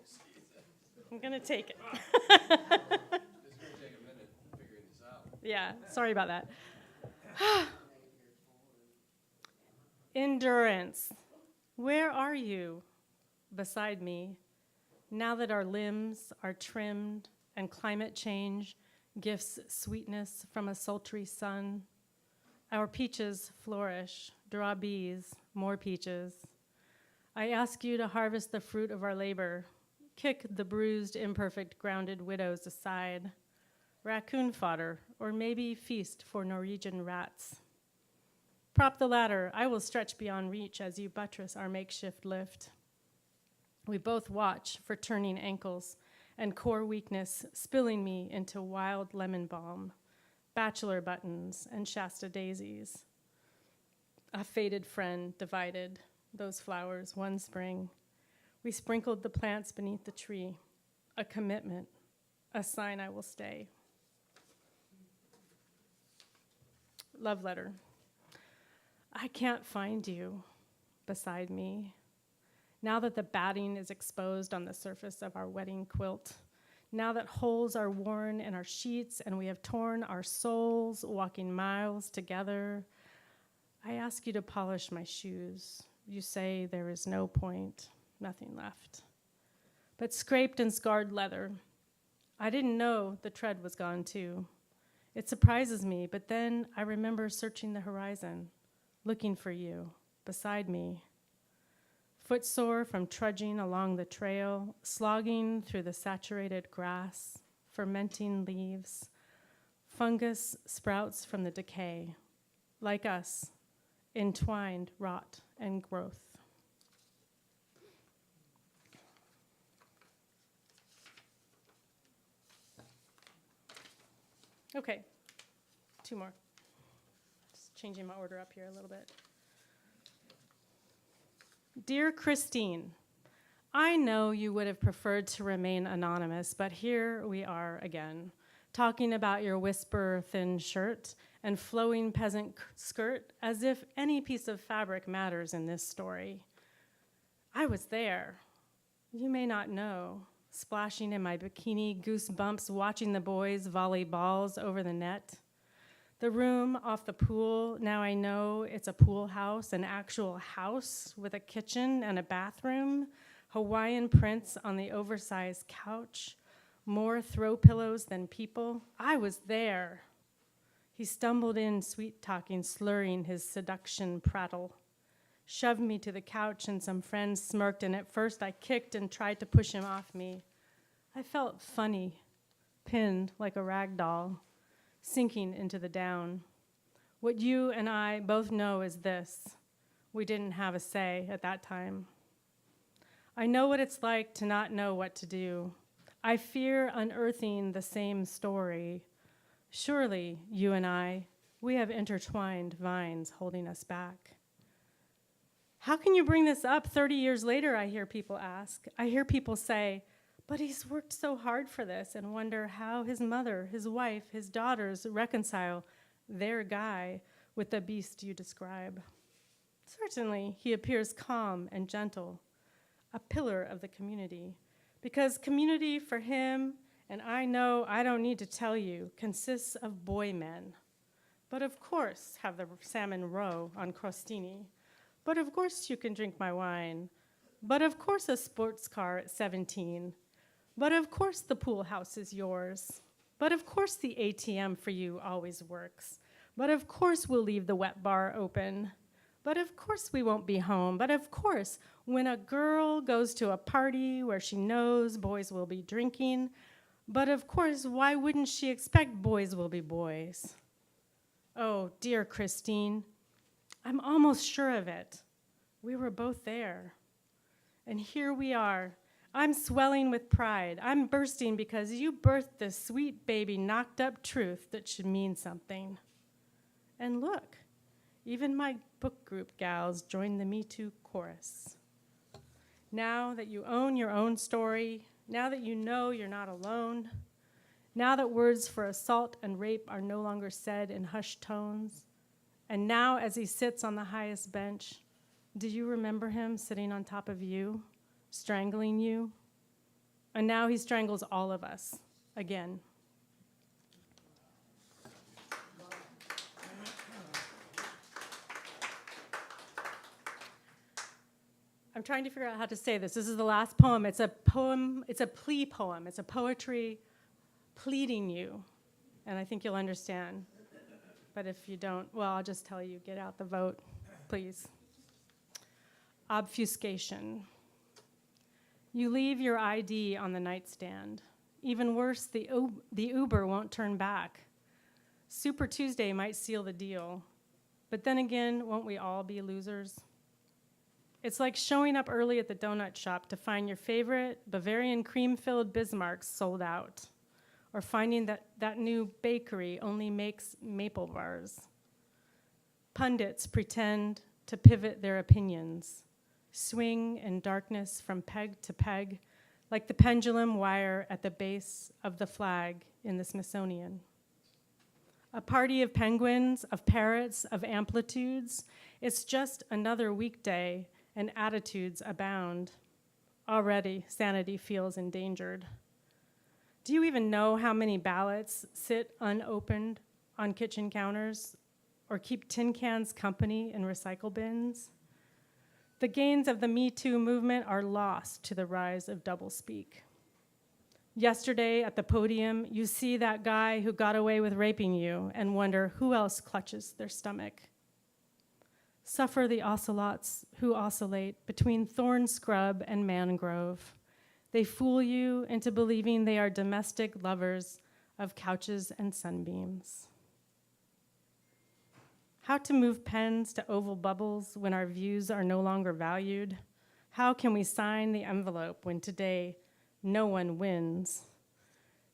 I'm going to take it. It's going to take a minute figuring this out. Yeah, sorry about that. Endurance. Where are you beside me now that our limbs are trimmed and climate change gifts sweetness from a sultry sun? Our peaches flourish, draw bees, more peaches. I ask you to harvest the fruit of our labor. Kick the bruised, imperfect, grounded widows aside. Raccoon fodder, or maybe feast for Norwegian rats. Prop the ladder. I will stretch beyond reach as you buttress our makeshift lift. We both watch for turning ankles and core weakness spilling me into wild lemon balm, bachelor buttons, and Shasta daisies. A faded friend divided those flowers one spring. We sprinkled the plants beneath the tree, a commitment, a sign I will stay. Love letter. I can't find you beside me. Now that the batting is exposed on the surface of our wedding quilt, now that holes are worn in our sheets and we have torn our souls walking miles together, I ask you to polish my shoes. You say there is no point, nothing left. But scraped and scarred leather. I didn't know the tread was gone too. It surprises me, but then I remember searching the horizon, looking for you beside me. footsore from trudging along the trail, slogging through the saturated grass, fermenting leaves. Fungus sprouts from the decay, like us, entwined rot and growth. Okay, 2 more. Just changing my order up here a little bit. Dear Christine, I know you would have preferred to remain anonymous, but here we are again, talking about your whisper-thin shirt and flowing peasant skirt as if any piece of fabric matters in this story. I was there. You may not know. Splashing in my bikini, goosebumps, watching the boys volley balls over the net. The room off the pool, now I know it's a pool house, an actual house with a kitchen and a bathroom, Hawaiian prints on the oversized couch, more throw pillows than people. I was there. He stumbled in, sweet-talking, slurring his seduction prattle. Shoved me to the couch and some friends smirked, and at first I kicked and tried to push him off me. I felt funny, pinned like a rag doll, sinking into the down. What you and I both know is this: we didn't have a say at that time. I know what it's like to not know what to do. I fear unearthing the same story. Surely, you and I, we have intertwined vines holding us back. How can you bring this up 30 years later, I hear people ask. I hear people say, but he's worked so hard for this, and wonder how his mother, his wife, his daughters reconcile their guy with the beast you describe. Certainly, he appears calm and gentle, a pillar of the community, because community for him, and I know I don't need to tell you, consists of boy men. But of course, have the salmon roe on crostini. But of course you can drink my wine. But of course a sports car at 17. But of course the pool house is yours. But of course the ATM for you always works. But of course we'll leave the wet bar open. But of course we won't be home. But of course, when a girl goes to a party where she knows boys will be drinking, but of course, why wouldn't she expect boys will be boys? Oh, dear Christine, I'm almost sure of it. We were both there. And here we are. I'm swelling with pride. I'm bursting because you birthed this sweet baby knocked up truth that should mean something. And look, even my book group gals joined the Me Too chorus. Now that you own your own story, now that you know you're not alone, now that words for assault and rape are no longer said in hushed tones, and now as he sits on the highest bench, do you remember him sitting on top of you, strangling you? And now he strangles all of us again. I'm trying to figure out how to say this. This is the last poem. It's a poem, it's a plea poem. It's a poetry pleading you. And I think you'll understand. But if you don't, well, I'll just tell you, get out the vote, please. Obfuscation. You leave your ID on the nightstand. Even worse, the Uber won't turn back. Super Tuesday might seal the deal. But then again, won't we all be losers? It's like showing up early at the donut shop to find your favorite Bavarian cream-filled Bismarcks sold out, or finding that new bakery only makes maple bars. Pundits pretend to pivot their opinions, swing in darkness from peg to peg, like the pendulum wire at the base of the flag in the Smithsonian. A party of penguins, of parrots, of amplitudes. It's just another weekday, and attitudes abound. Already, sanity feels endangered. Do you even know how many ballots sit unopened on kitchen counters or keep tin cans company in recycle bins? The gains of the Me Too movement are lost to the rise of doublespeak. Yesterday at the podium, you see that guy who got away with raping you and wonder who else clutches their stomach. Suffer the ocelots who oscillate between thorn scrub and mangrove. They fool you into believing they are domestic lovers of couches and sunbeams. How to move pens to oval bubbles when our views are no longer valued? How can we sign the envelope when today no one wins?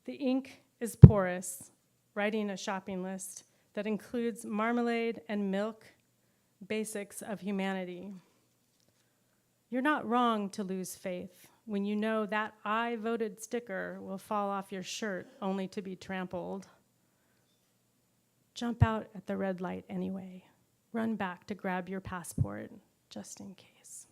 The ink is porous, writing a shopping list that includes marmalade and milk, basics of humanity. You're not wrong to lose faith when you know that I voted sticker will fall off your shirt only to be trampled. Jump out at the red light anyway. Run back to grab your passport, just in case.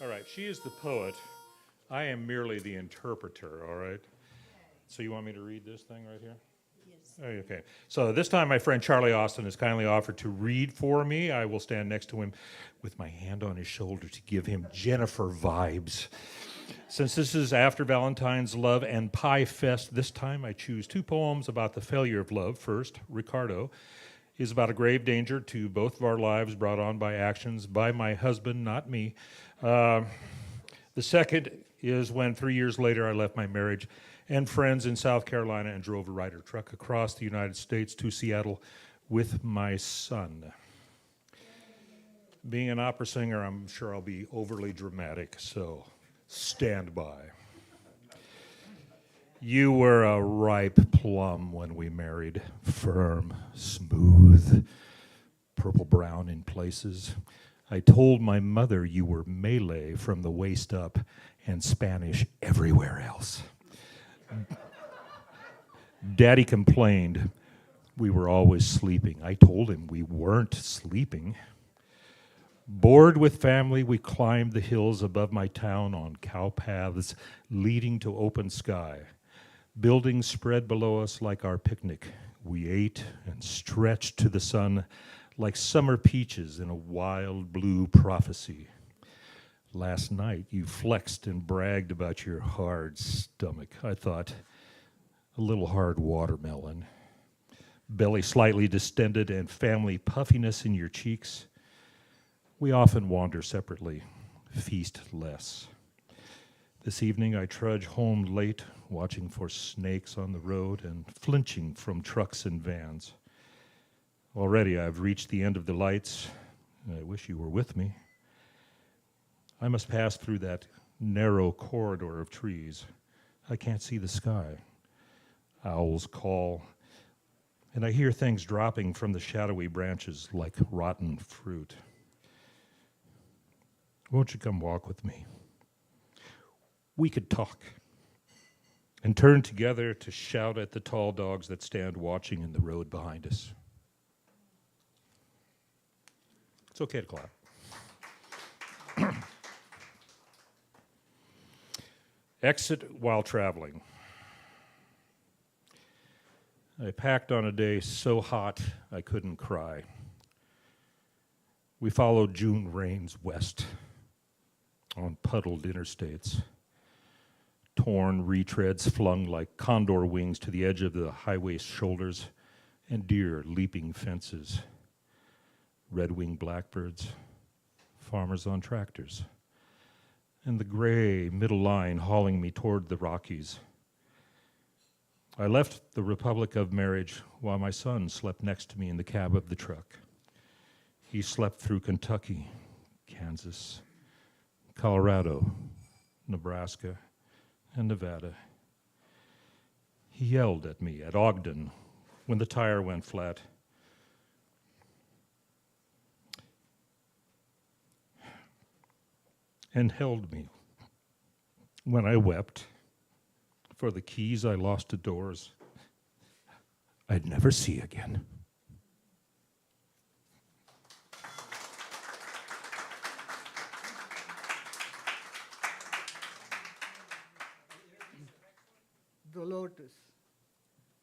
All right, she is the poet. I am merely the interpreter, all right? So you want me to read this thing right here? Yes. Okay. So this time my friend Charlie Austin has kindly offered to read for me. I will stand next to him with my hand on his shoulder to give him Jennifer vibes. Since this is after Valentine's Love and Pie Fest, this time I choose two poems about the failure of love. First, Ricardo is about a grave danger to both of our lives brought on by actions by my husband, not me. The second is when 3 years later I left my marriage and friends in South Carolina and drove a Ryder truck across the United States to Seattle with my son. Being an opera singer, I'm sure I'll be overly dramatic, so stand by. You were a ripe plum when we married, firm, smooth, purple-brown in places. I told my mother you were Malay from the waist up and Spanish everywhere else. Daddy complained we were always sleeping. I told him we weren't sleeping. Bored with family, we climbed the hills above my town on cow paths leading to open sky. Buildings spread below us like our picnic. We ate and stretched to the sun like summer peaches in a wild blue prophecy. Last night, you flexed and bragged about your hard stomach. I thought, a little hard watermelon. Belly slightly distended and family puffiness in your cheeks. We often wander separately, feast less. This evening, I trudge home late, watching for snakes on the road and flinching from trucks and vans. Already, I've reached the end of the lights, and I wish you were with me. I must pass through that narrow corridor of trees. I can't see the sky. Owls call, and I hear things dropping from the shadowy branches like rotten fruit. Won't you come walk with me? We could talk and turn together to shout at the tall dogs that stand watching in the road behind us. It's okay to clap. Exit while traveling. I packed on a day so hot I couldn't cry. We followed June rains west on puddled interstates. Torn retreads flung like condor wings to the edge of the highway's shoulders, and deer leaping fences. Red-winged blackbirds, farmers on tractors, and the gray middle line hauling me toward the Rockies. I left the Republic of Marriage while my son slept next to me in the cab of the truck. He slept through Kentucky, Kansas, Colorado, Nebraska, and Nevada. He yelled at me at Ogden when the tire went flat. And held me when I wept for the keys I lost to doors I'd never see again. a lotus.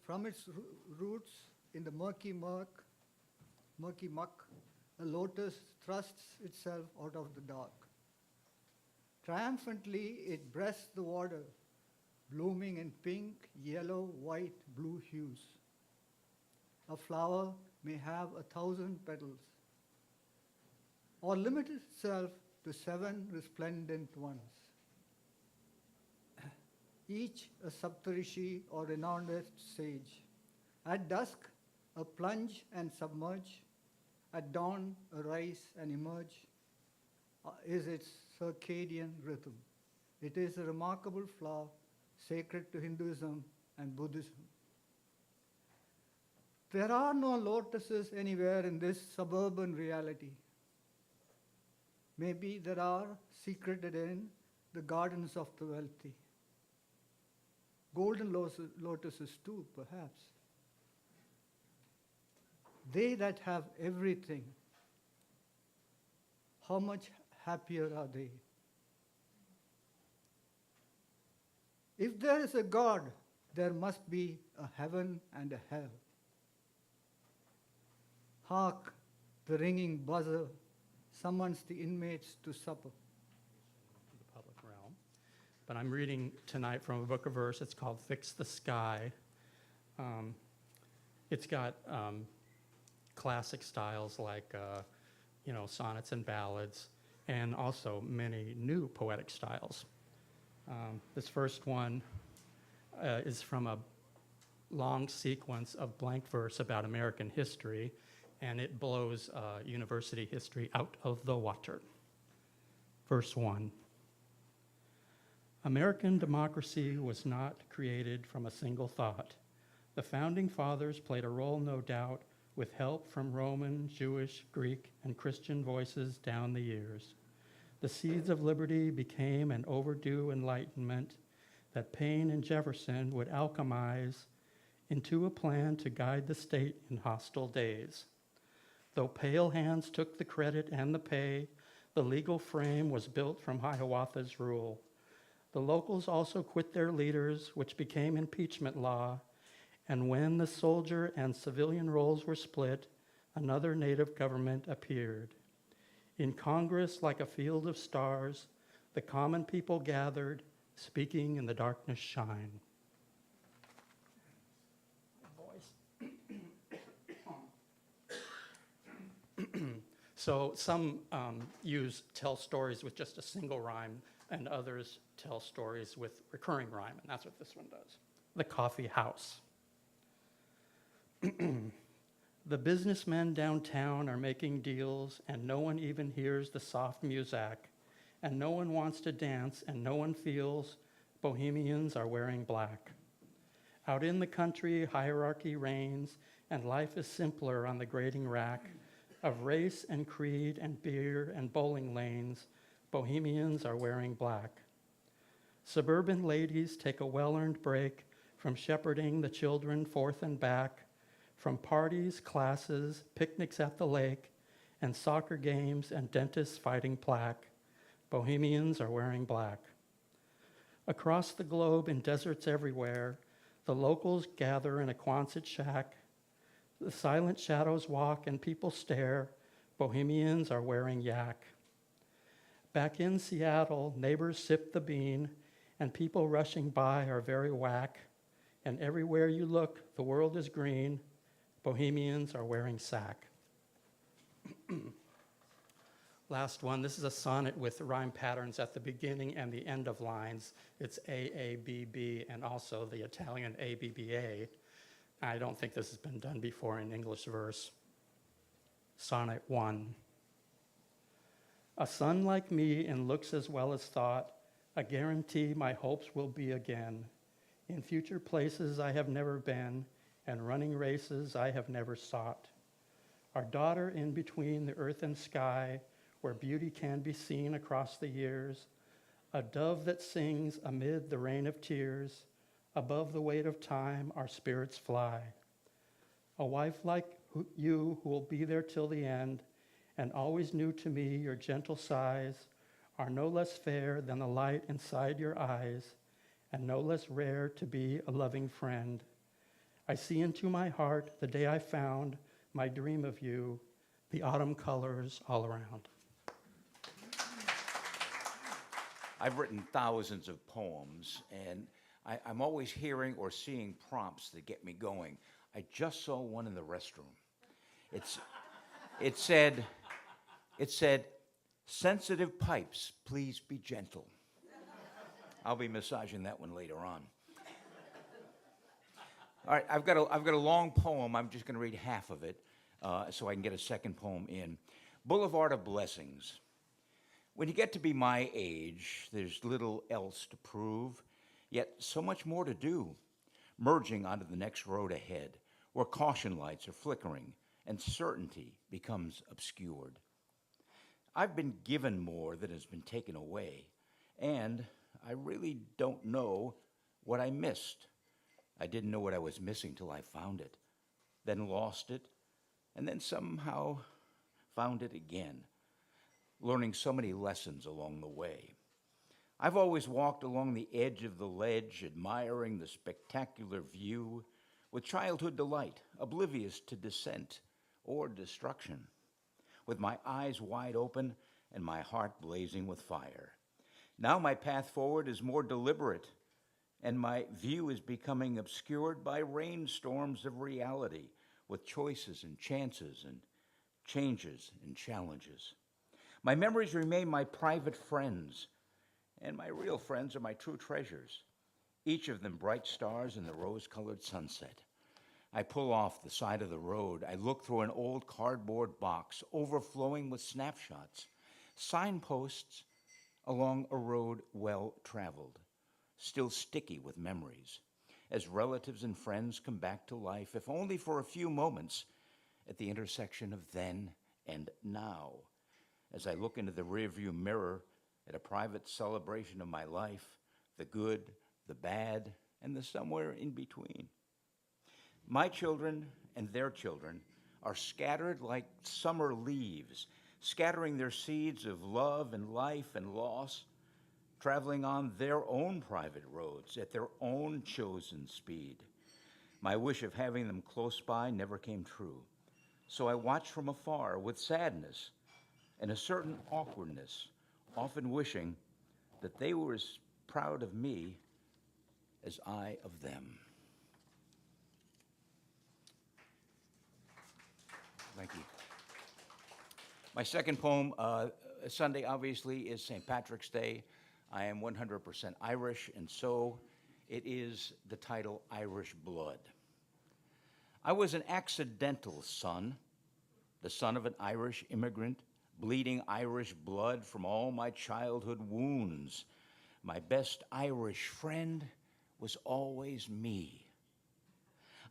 From its roots in the murky muck, a lotus thrusts itself out of the dark. Triumphantly, it breasts the water, blooming in pink, yellow, white, blue hues. A flower may have 1,000 petals, or limit itself to 7 resplendent ones, each a Saptarishi or renowned sage. At dusk, a plunge and submerge. At dawn, arise and emerge is its circadian rhythm. It is a remarkable flower, sacred to Hinduism and Buddhism. There are no lotuses anywhere in this suburban reality. Maybe there are secreted in the gardens of the wealthy. Golden lotuses too, perhaps. They that have everything, how much happier are they? If there is a God, there must be a heaven and a hell. Hark, the ringing buzzer summons the inmates to supper. The public realm. But I'm reading tonight from a book of verse. It's called Fix the Sky. It's got classic styles like, sonnets and ballads, and also many new poetic styles. This first one is from a long sequence of blank verse about American history, and it blows university history out of the water. Verse 1. American democracy was not created from a single thought. The founding fathers played a role, no doubt, with help from Roman, Jewish, Greek, and Christian voices down the years. The seeds of liberty became an overdue enlightenment that Paine and Jefferson would alchemize into a plan to guide the state in hostile days. Though pale hands took the credit and the pay, the legal frame was built from Hiawatha's rule. The locals also quit their leaders, which became impeachment law, and when the soldier and civilian roles were split, another native government appeared. In Congress, like a field of stars, the common people gathered, speaking in the darkness shine. So some tell stories with just a single rhyme, and others tell stories with recurring rhyme, and that's what this one does. The Coffee House. The businessmen downtown are making deals, and no one even hears the soft music, and no one wants to dance, and no one feels bohemians are wearing black. Out in the country, hierarchy reigns, and life is simpler on the grading rack of race and creed and beer and bowling lanes. Bohemians are wearing black. Suburban ladies take a well-earned break from shepherding the children forth and back, from parties, classes, picnics at the lake, and soccer games and dentists fighting plaque. Bohemians are wearing black. Across the globe, in deserts everywhere, the locals gather in a Quonset shack. The silent shadows walk and people stare. Bohemians are wearing yak. Back in Seattle, neighbors sip the bean, and people rushing by are very whack. And everywhere you look, the world is green. Bohemians are wearing sack. Last one, this is a sonnet with rhyme patterns at the beginning and the end of lines. It's AABB and also the Italian ABBA. I don't think this has been done before in English verse. Sonnet 1. A son like me in looks as well as thought, a guarantee my hopes will be again. In future places I have never been, and running races I have never sought. Our daughter in between the earth and sky, where beauty can be seen across the years, a dove that sings amid the rain of tears, above the weight of time our spirits fly. A wife like you who will be there till the end, and always new to me your gentle sighs are no less fair than the light inside your eyes, and no less rare to be a loving friend. I see into my heart the day I found my dream of you, the autumn colors all around. I've written thousands of poems, and I'm always hearing or seeing prompts that get me going. I just saw one in the restroom. It said, sensitive pipes, please be gentle. I'll be massaging that one later on. All right, I've got a long poem. I'm just going to read half of it so I can get a second poem in. Boulevard of Blessings. When you get to be my age, there's little else to prove, yet so much more to do. Merging onto the next road ahead, where caution lights are flickering and certainty becomes obscured. I've been given more than has been taken away, and I really don't know what I missed. I didn't know what I was missing till I found it, then lost it, and then somehow found it again, learning so many lessons along the way. I've always walked along the edge of the ledge, admiring the spectacular view with childhood delight, oblivious to descent or destruction, with my eyes wide open and my heart blazing with fire. Now my path forward is more deliberate, and my view is becoming obscured by rainstorms of reality, with choices and chances and changes and challenges. My memories remain my private friends, and my real friends are my true treasures, each of them bright stars in the rose-colored sunset. I pull off the side of the road. I look through an old cardboard box overflowing with snapshots, signposts along a road well-traveled, still sticky with memories, as relatives and friends come back to life, if only for a few moments, at the intersection of then and now. As I look into the rearview mirror at a private celebration of my life, the good, the bad, and the somewhere in between. My children and their children are scattered like summer leaves, scattering their seeds of love and life and loss, traveling on their own private roads at their own chosen speed. My wish of having them close by never came true, so I watch from afar with sadness and a certain awkwardness, often wishing that they were as proud of me as I of them. Thank you. My second poem, Sunday obviously is St. Patrick's Day. I am 100% Irish, and so it is the title Irish Blood. I was an accidental son, the son of an Irish immigrant, bleeding Irish blood from all my childhood wounds. My best Irish friend was always me.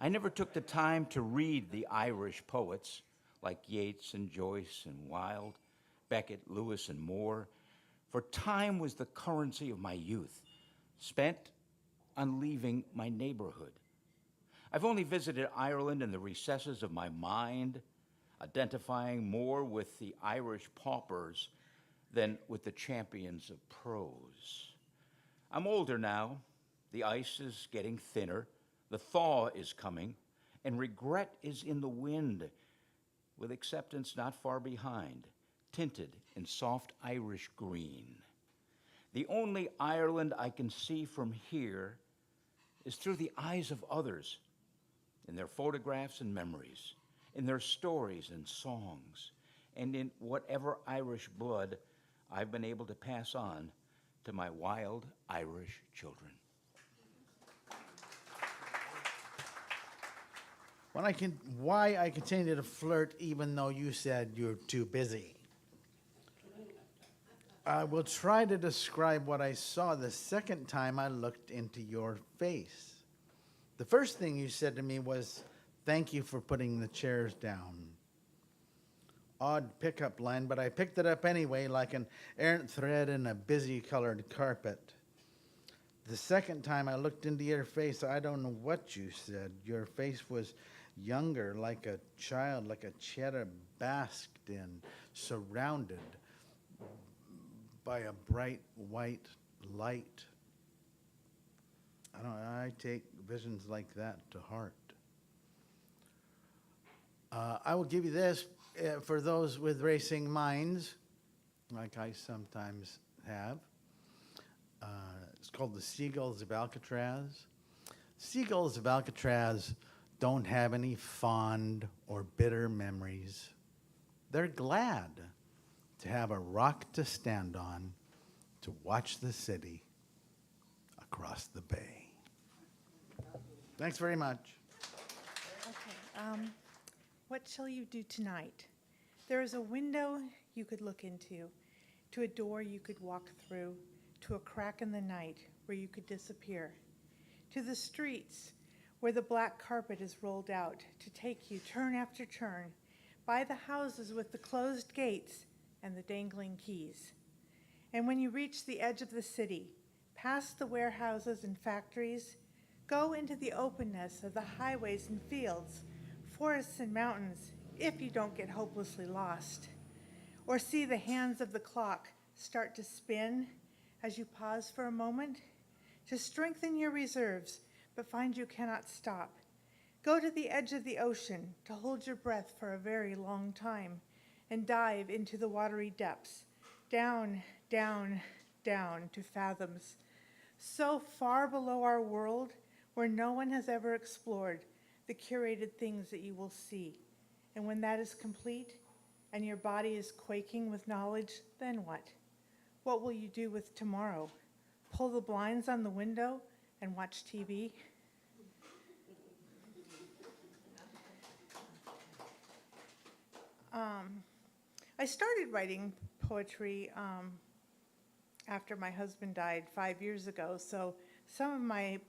I never took the time to read the Irish poets like Yeats and Joyce and Wilde, Beckett, Lewis, and Moore, for time was the currency of my youth, spent on leaving my neighborhood. I've only visited Ireland in the recesses of my mind, identifying more with the Irish paupers than with the champions of prose. I'm older now. The ice is getting thinner. The thaw is coming, and regret is in the wind, with acceptance not far behind, tinted in soft Irish green. The only Ireland I can see from here is through the eyes of others, in their photographs and memories, in their stories and songs, and in whatever Irish blood I've been able to pass on to my wild Irish children. Why I continue to flirt even though you said you're too busy. I will try to describe what I saw the second time I looked into your face. The first thing you said to me was, "Thank you for putting the chairs down." Odd pickup line, but I picked it up anyway like an errant thread in a busy colored carpet. The second time I looked into your face, I don't know what you said. Your face was younger, like a child, like a Chiara basked in, surrounded by a bright white light. I take visions like that to heart. I will give you this for those with racing minds, like I sometimes have. It's called The Seagulls of Alcatraz. Seagulls of Alcatraz don't have any fond or bitter memories. They're glad to have a rock to stand on to watch the city across the bay. Thanks very much. Okay, what shall you do tonight? There is a window you could look into, to a door you could walk through, to a crack in the night where you could disappear, to the streets where the black carpet is rolled out to take you turn after turn, by the houses with the closed gates and the dangling keys. And when you reach the edge of the city, past the warehouses and factories, go into the openness of the highways and fields, forests and mountains, if you don't get hopelessly lost. Or see the hands of the clock start to spin as you pause for a moment to strengthen your reserves, but find you cannot stop. Go to the edge of the ocean to hold your breath for a very long time and dive into the watery depths, down, down, down to fathoms, so far below our world where no one has ever explored the curated things that you will see. And when that is complete and your body is quaking with knowledge, then what? What will you do with tomorrow? Pull the blinds on the window and watch TV? I started writing poetry after my husband died 5 years ago, so some of my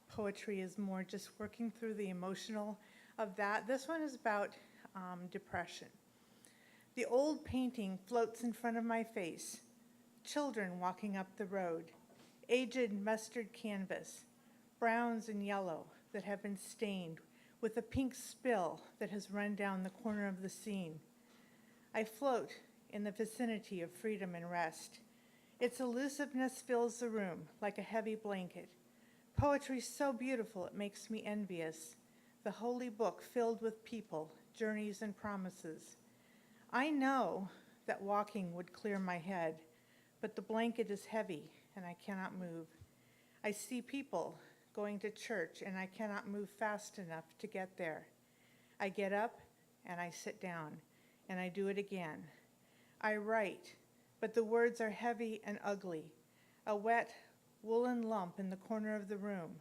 poetry is more just working through the emotional of that. This one is about depression. The old painting floats in front of my face, children walking up the road, aged mustard canvas, browns and yellow that have been stained with a pink spill that has run down the corner of the scene. I float in the vicinity of freedom and rest. Its elusiveness fills the room like a heavy blanket. Poetry so beautiful it makes me envious. The holy book filled with people, journeys, and promises. I know that walking would clear my head, but the blanket is heavy and I cannot move. I see people going to church and I cannot move fast enough to get there. I get up and I sit down and I do it again. I write, but the words are heavy and ugly, a wet woolen lump in the corner of the room.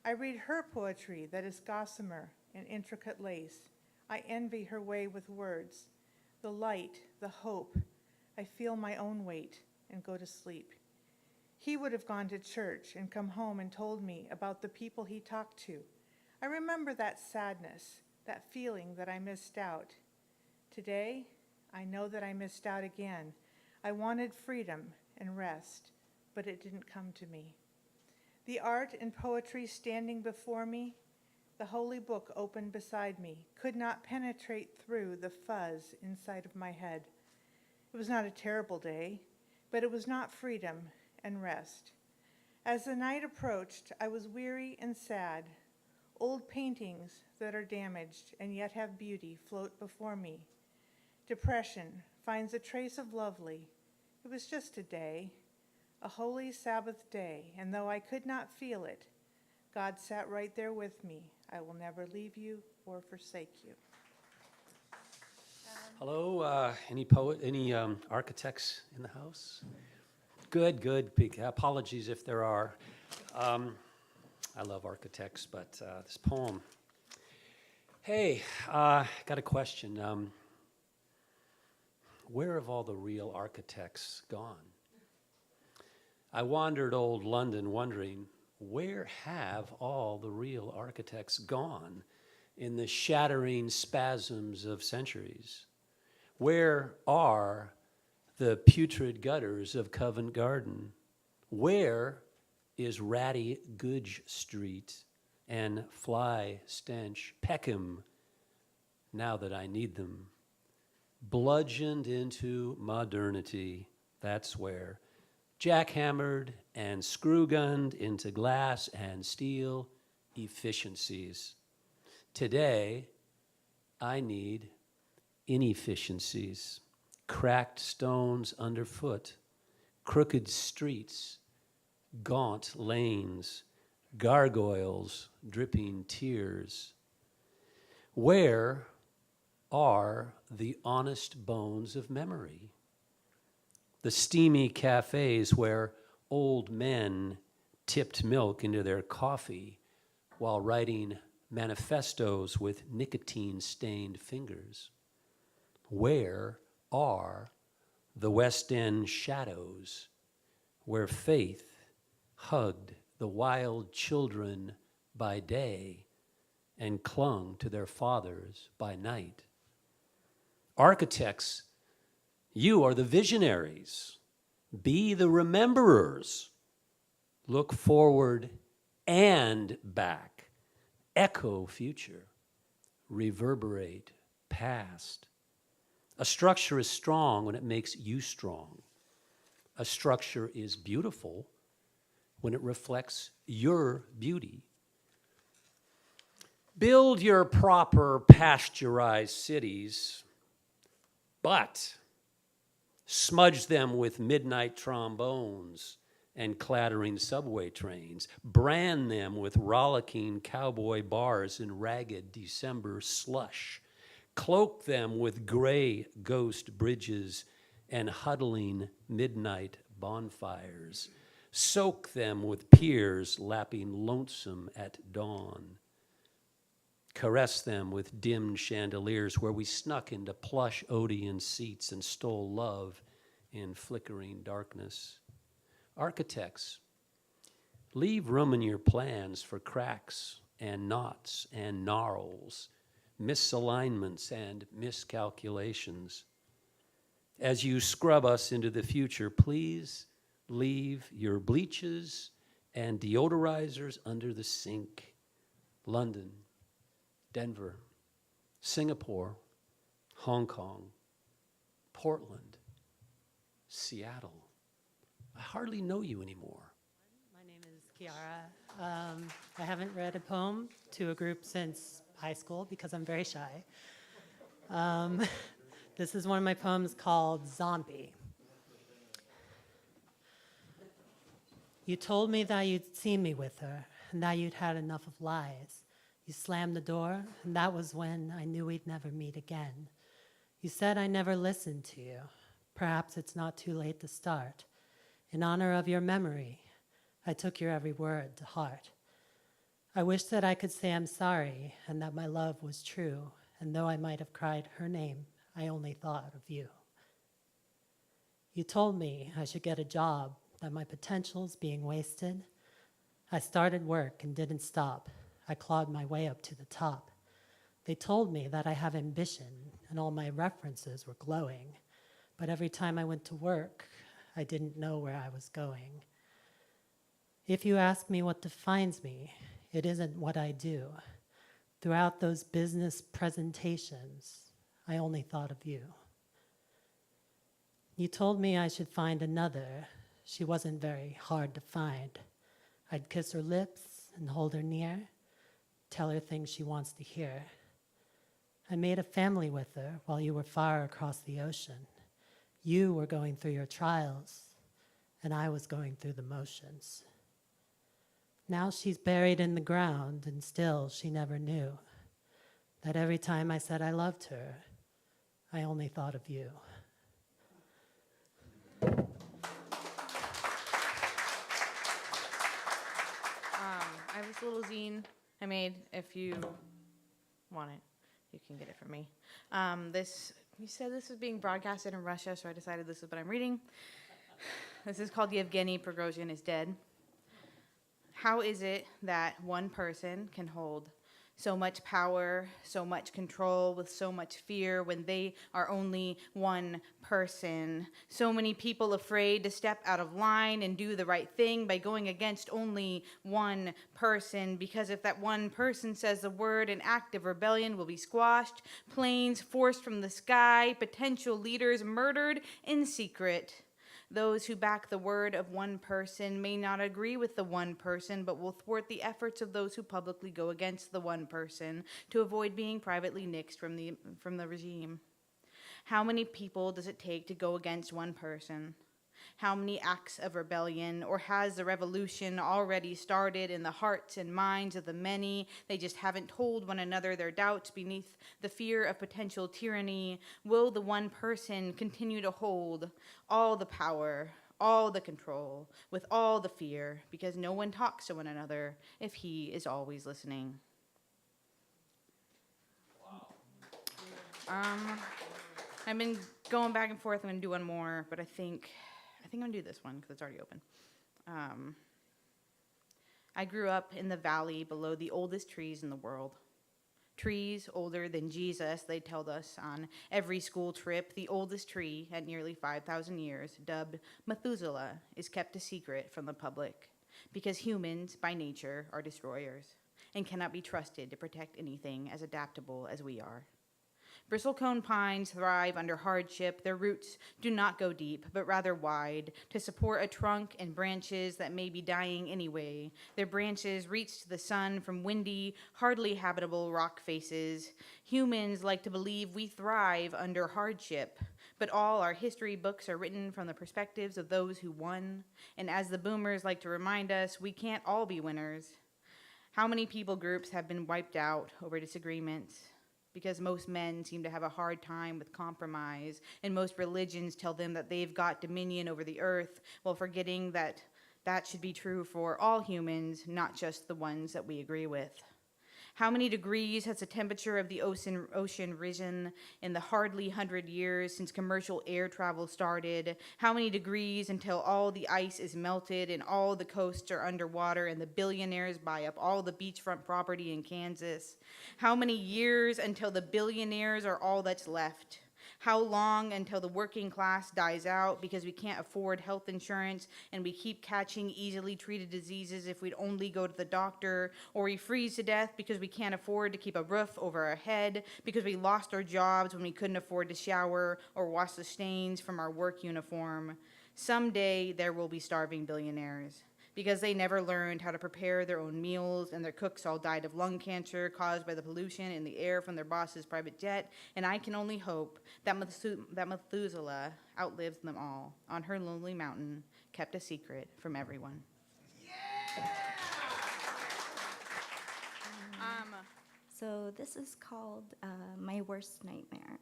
I read her poetry that is gossamer and intricate lace. I envy her way with words, the light, the hope. I feel my own weight and go to sleep. He would have gone to church and come home and told me about the people he talked to. I remember that sadness, that feeling that I missed out. Today, I know that I missed out again. I wanted freedom and rest, but it didn't come to me. The art and poetry standing before me, the holy book open beside me, could not penetrate through the fuzz inside of my head. It was not a terrible day, but it was not freedom and rest. As the night approached, I was weary and sad. Old paintings that are damaged and yet have beauty float before me. Depression finds a trace of lovely. It was just a day, a holy Sabbath day, and though I could not feel it, God sat right there with me. I will never leave you or forsake you. Hello, any architects in the house? Good, good. Big apologies if there are. I love architects, but this poem. Hey, got a question. Where have all the real architects gone? I wandered old London wondering, where have all the real architects gone in the shattering spasms of centuries? Where are the putrid gutters of Covent Garden? Where is ratty Goodge Street and fly stench Peckham, now that I need them? Bludgeoned into modernity, that's where jackhammered and screw-gunned into glass and steel efficiencies. Today, I need inefficiencies, cracked stones underfoot, crooked streets, gaunt lanes, gargoyles dripping tears. Where are the honest bones of memory? The steamy cafes where old men tipped milk into their coffee while writing manifestos with nicotine-stained fingers. Where are the West End shadows where faith hugged the wild children by day and clung to their fathers by night? Architects, you are the visionaries. Be the rememberers. Look forward and back. Echo future. Reverberate past. A structure is strong when it makes you strong. A structure is beautiful when it reflects your beauty. Build your proper pasteurized cities, but smudge them with midnight trombones and clattering subway trains. Brand them with rollicking cowboy bars and ragged December slush. Cloak them with gray ghost bridges and huddling midnight bonfires. Soak them with piers lapping lonesome at dawn. Caress them with dimmed chandeliers where we snuck into plush Odeon seats and stole love in flickering darkness. Architects, leave room in your plans for cracks and knots and gnarls, misalignments and miscalculations. As you scrub us into the future, please leave your bleaches and deodorizers under the sink. London, Denver, Singapore, Hong Kong, Portland, Seattle. I hardly know you anymore. My name is Chiara. I haven't read a poem to a group since high school because I'm very shy. This is one of my poems called Zombie. You told me that you'd seen me with her and that you'd had enough of lies. You slammed the door, and that was when I knew we'd never meet again. You said I never listened to you. Perhaps it's not too late to start. In honor of your memory, I took your every word to heart. I wish that I could say I'm sorry and that my love was true, and though I might have cried her name, I only thought of you. You told me I should get a job, that my potential's being wasted. I started work and didn't stop. I clawed my way up to the top. They told me that I have ambition and all my references were glowing, but every time I went to work, I didn't know where I was going. If you ask me what defines me, it isn't what I do. Throughout those business presentations, I only thought of you. You told me I should find another. She wasn't very hard to find. I'd kiss her lips and hold her near, tell her things she wants to hear. I made a family with her while you were far across the ocean. You were going through your trials, and I was going through the motions. Now she's buried in the ground, and still she never knew that every time I said I loved her, I only thought of you. I have this little zine I made. If you want it, you can get it from me. You said this was being broadcasted in Russia, so I decided this is what I'm reading. This is called Yevgeny Prigozhin is Dead. How is it that one person can hold so much power, so much control, with so much fear when they are only one person? So many people afraid to step out of line and do the right thing by going against only one person, because if that one person says the word, an act of rebellion will be squashed, planes forced from the sky, potential leaders murdered in secret. Those who back the word of one person may not agree with the one person, but will thwart the efforts of those who publicly go against the one person to avoid being privately nixed from the regime. How many people does it take to go against one person? How many acts of rebellion, or has the revolution already started in the hearts and minds of the many? They just haven't told one another their doubts beneath the fear of potential tyranny. Will the one person continue to hold all the power, all the control, with all the fear, because no one talks to one another if he is always listening? I've been going back and forth. I'm going to do one more, but I think I'm going to do this one because it's already open. I grew up in the valley below the oldest trees in the world. Trees older than Jesus, they told us on every school trip. The oldest tree at nearly 5,000 years, dubbed Methuselah, is kept a secret from the public because humans, by nature, are destroyers and cannot be trusted to protect anything as adaptable as we are. Bristlecone pines thrive under hardship. Their roots do not go deep, but rather wide, to support a trunk and branches that may be dying anyway. Their branches reach to the sun from windy, hardly habitable rock faces. Humans like to believe we thrive under hardship, but all our history books are written from the perspectives of those who won. And as the boomers like to remind us, we can't all be winners. How many people groups have been wiped out over disagreements? Because most men seem to have a hard time with compromise, and most religions tell them that they've got dominion over the earth, while forgetting that that should be true for all humans, not just the ones that we agree with. How many degrees has the temperature of the ocean risen in the hardly 100 years since commercial air travel started? How many degrees until all the ice is melted and all the coasts are underwater and the billionaires buy up all the beachfront property in Kansas? How many years until the billionaires are all that's left? How long until the working class dies out because we can't afford health insurance and we keep catching easily treated diseases if we'd only go to the doctor, or we freeze to death because we can't afford to keep a roof over our head, because we lost our jobs when we couldn't afford to shower or wash the stains from our work uniform? Someday there will be starving billionaires because they never learned how to prepare their own meals, and their cooks all died of lung cancer caused by the pollution in the air from their boss's private jet. And I can only hope that Methuselah outlives them all on her lonely mountain, kept a secret from everyone. So this is called My Worst Nightmare.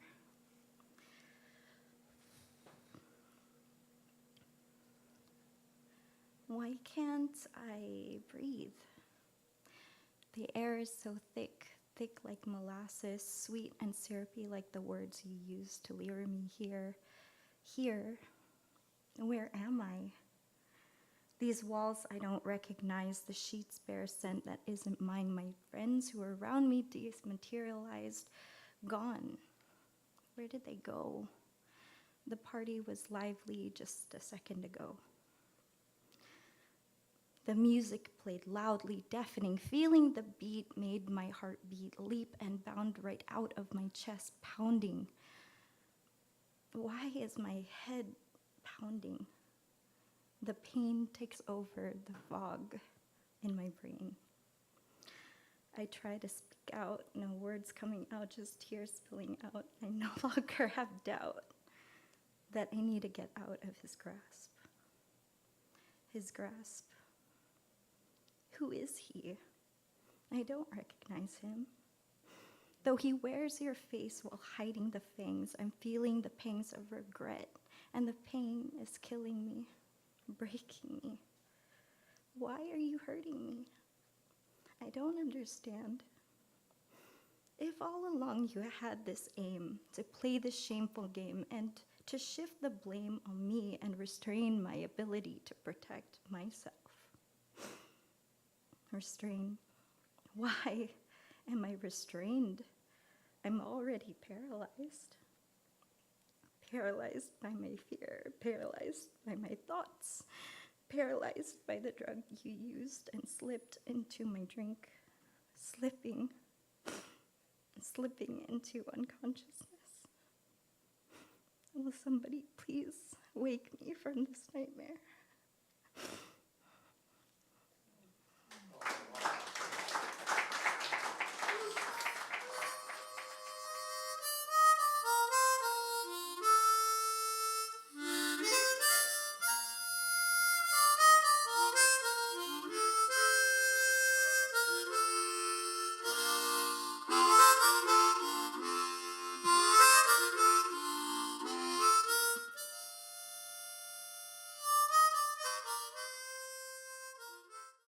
Why can't I breathe? The air is so thick like molasses, sweet and syrupy like the words you used to lure me here. Here, where am I? These walls I don't recognize, the sheets bear scent that isn't mine. My friends who are around me dematerialized, gone. Where did they go? The party was lively just a second ago. The music played loudly, deafening. Feeling the beat made my heartbeat leap and bound right out of my chest, pounding. Why is my head pounding? The pain takes over the fog in my brain. I try to speak out, no words coming out, just tears spilling out. I no longer have doubt that I need to get out of his grasp. His grasp. Who is he? I don't recognize him. Though he wears your face while hiding the fangs, I'm feeling the pangs of regret, and the pain is killing me, breaking me. Why are you hurting me? I don't understand. If all along you had this aim to play this shameful game and to shift the blame on me and restrain my ability to protect myself. Restrain. Why am I restrained? I'm already paralyzed. Paralyzed by my fear, paralyzed by my thoughts, paralyzed by the drug you used and slipped into my drink, slipping into unconsciousness. Will somebody please Wake me from this nightmare.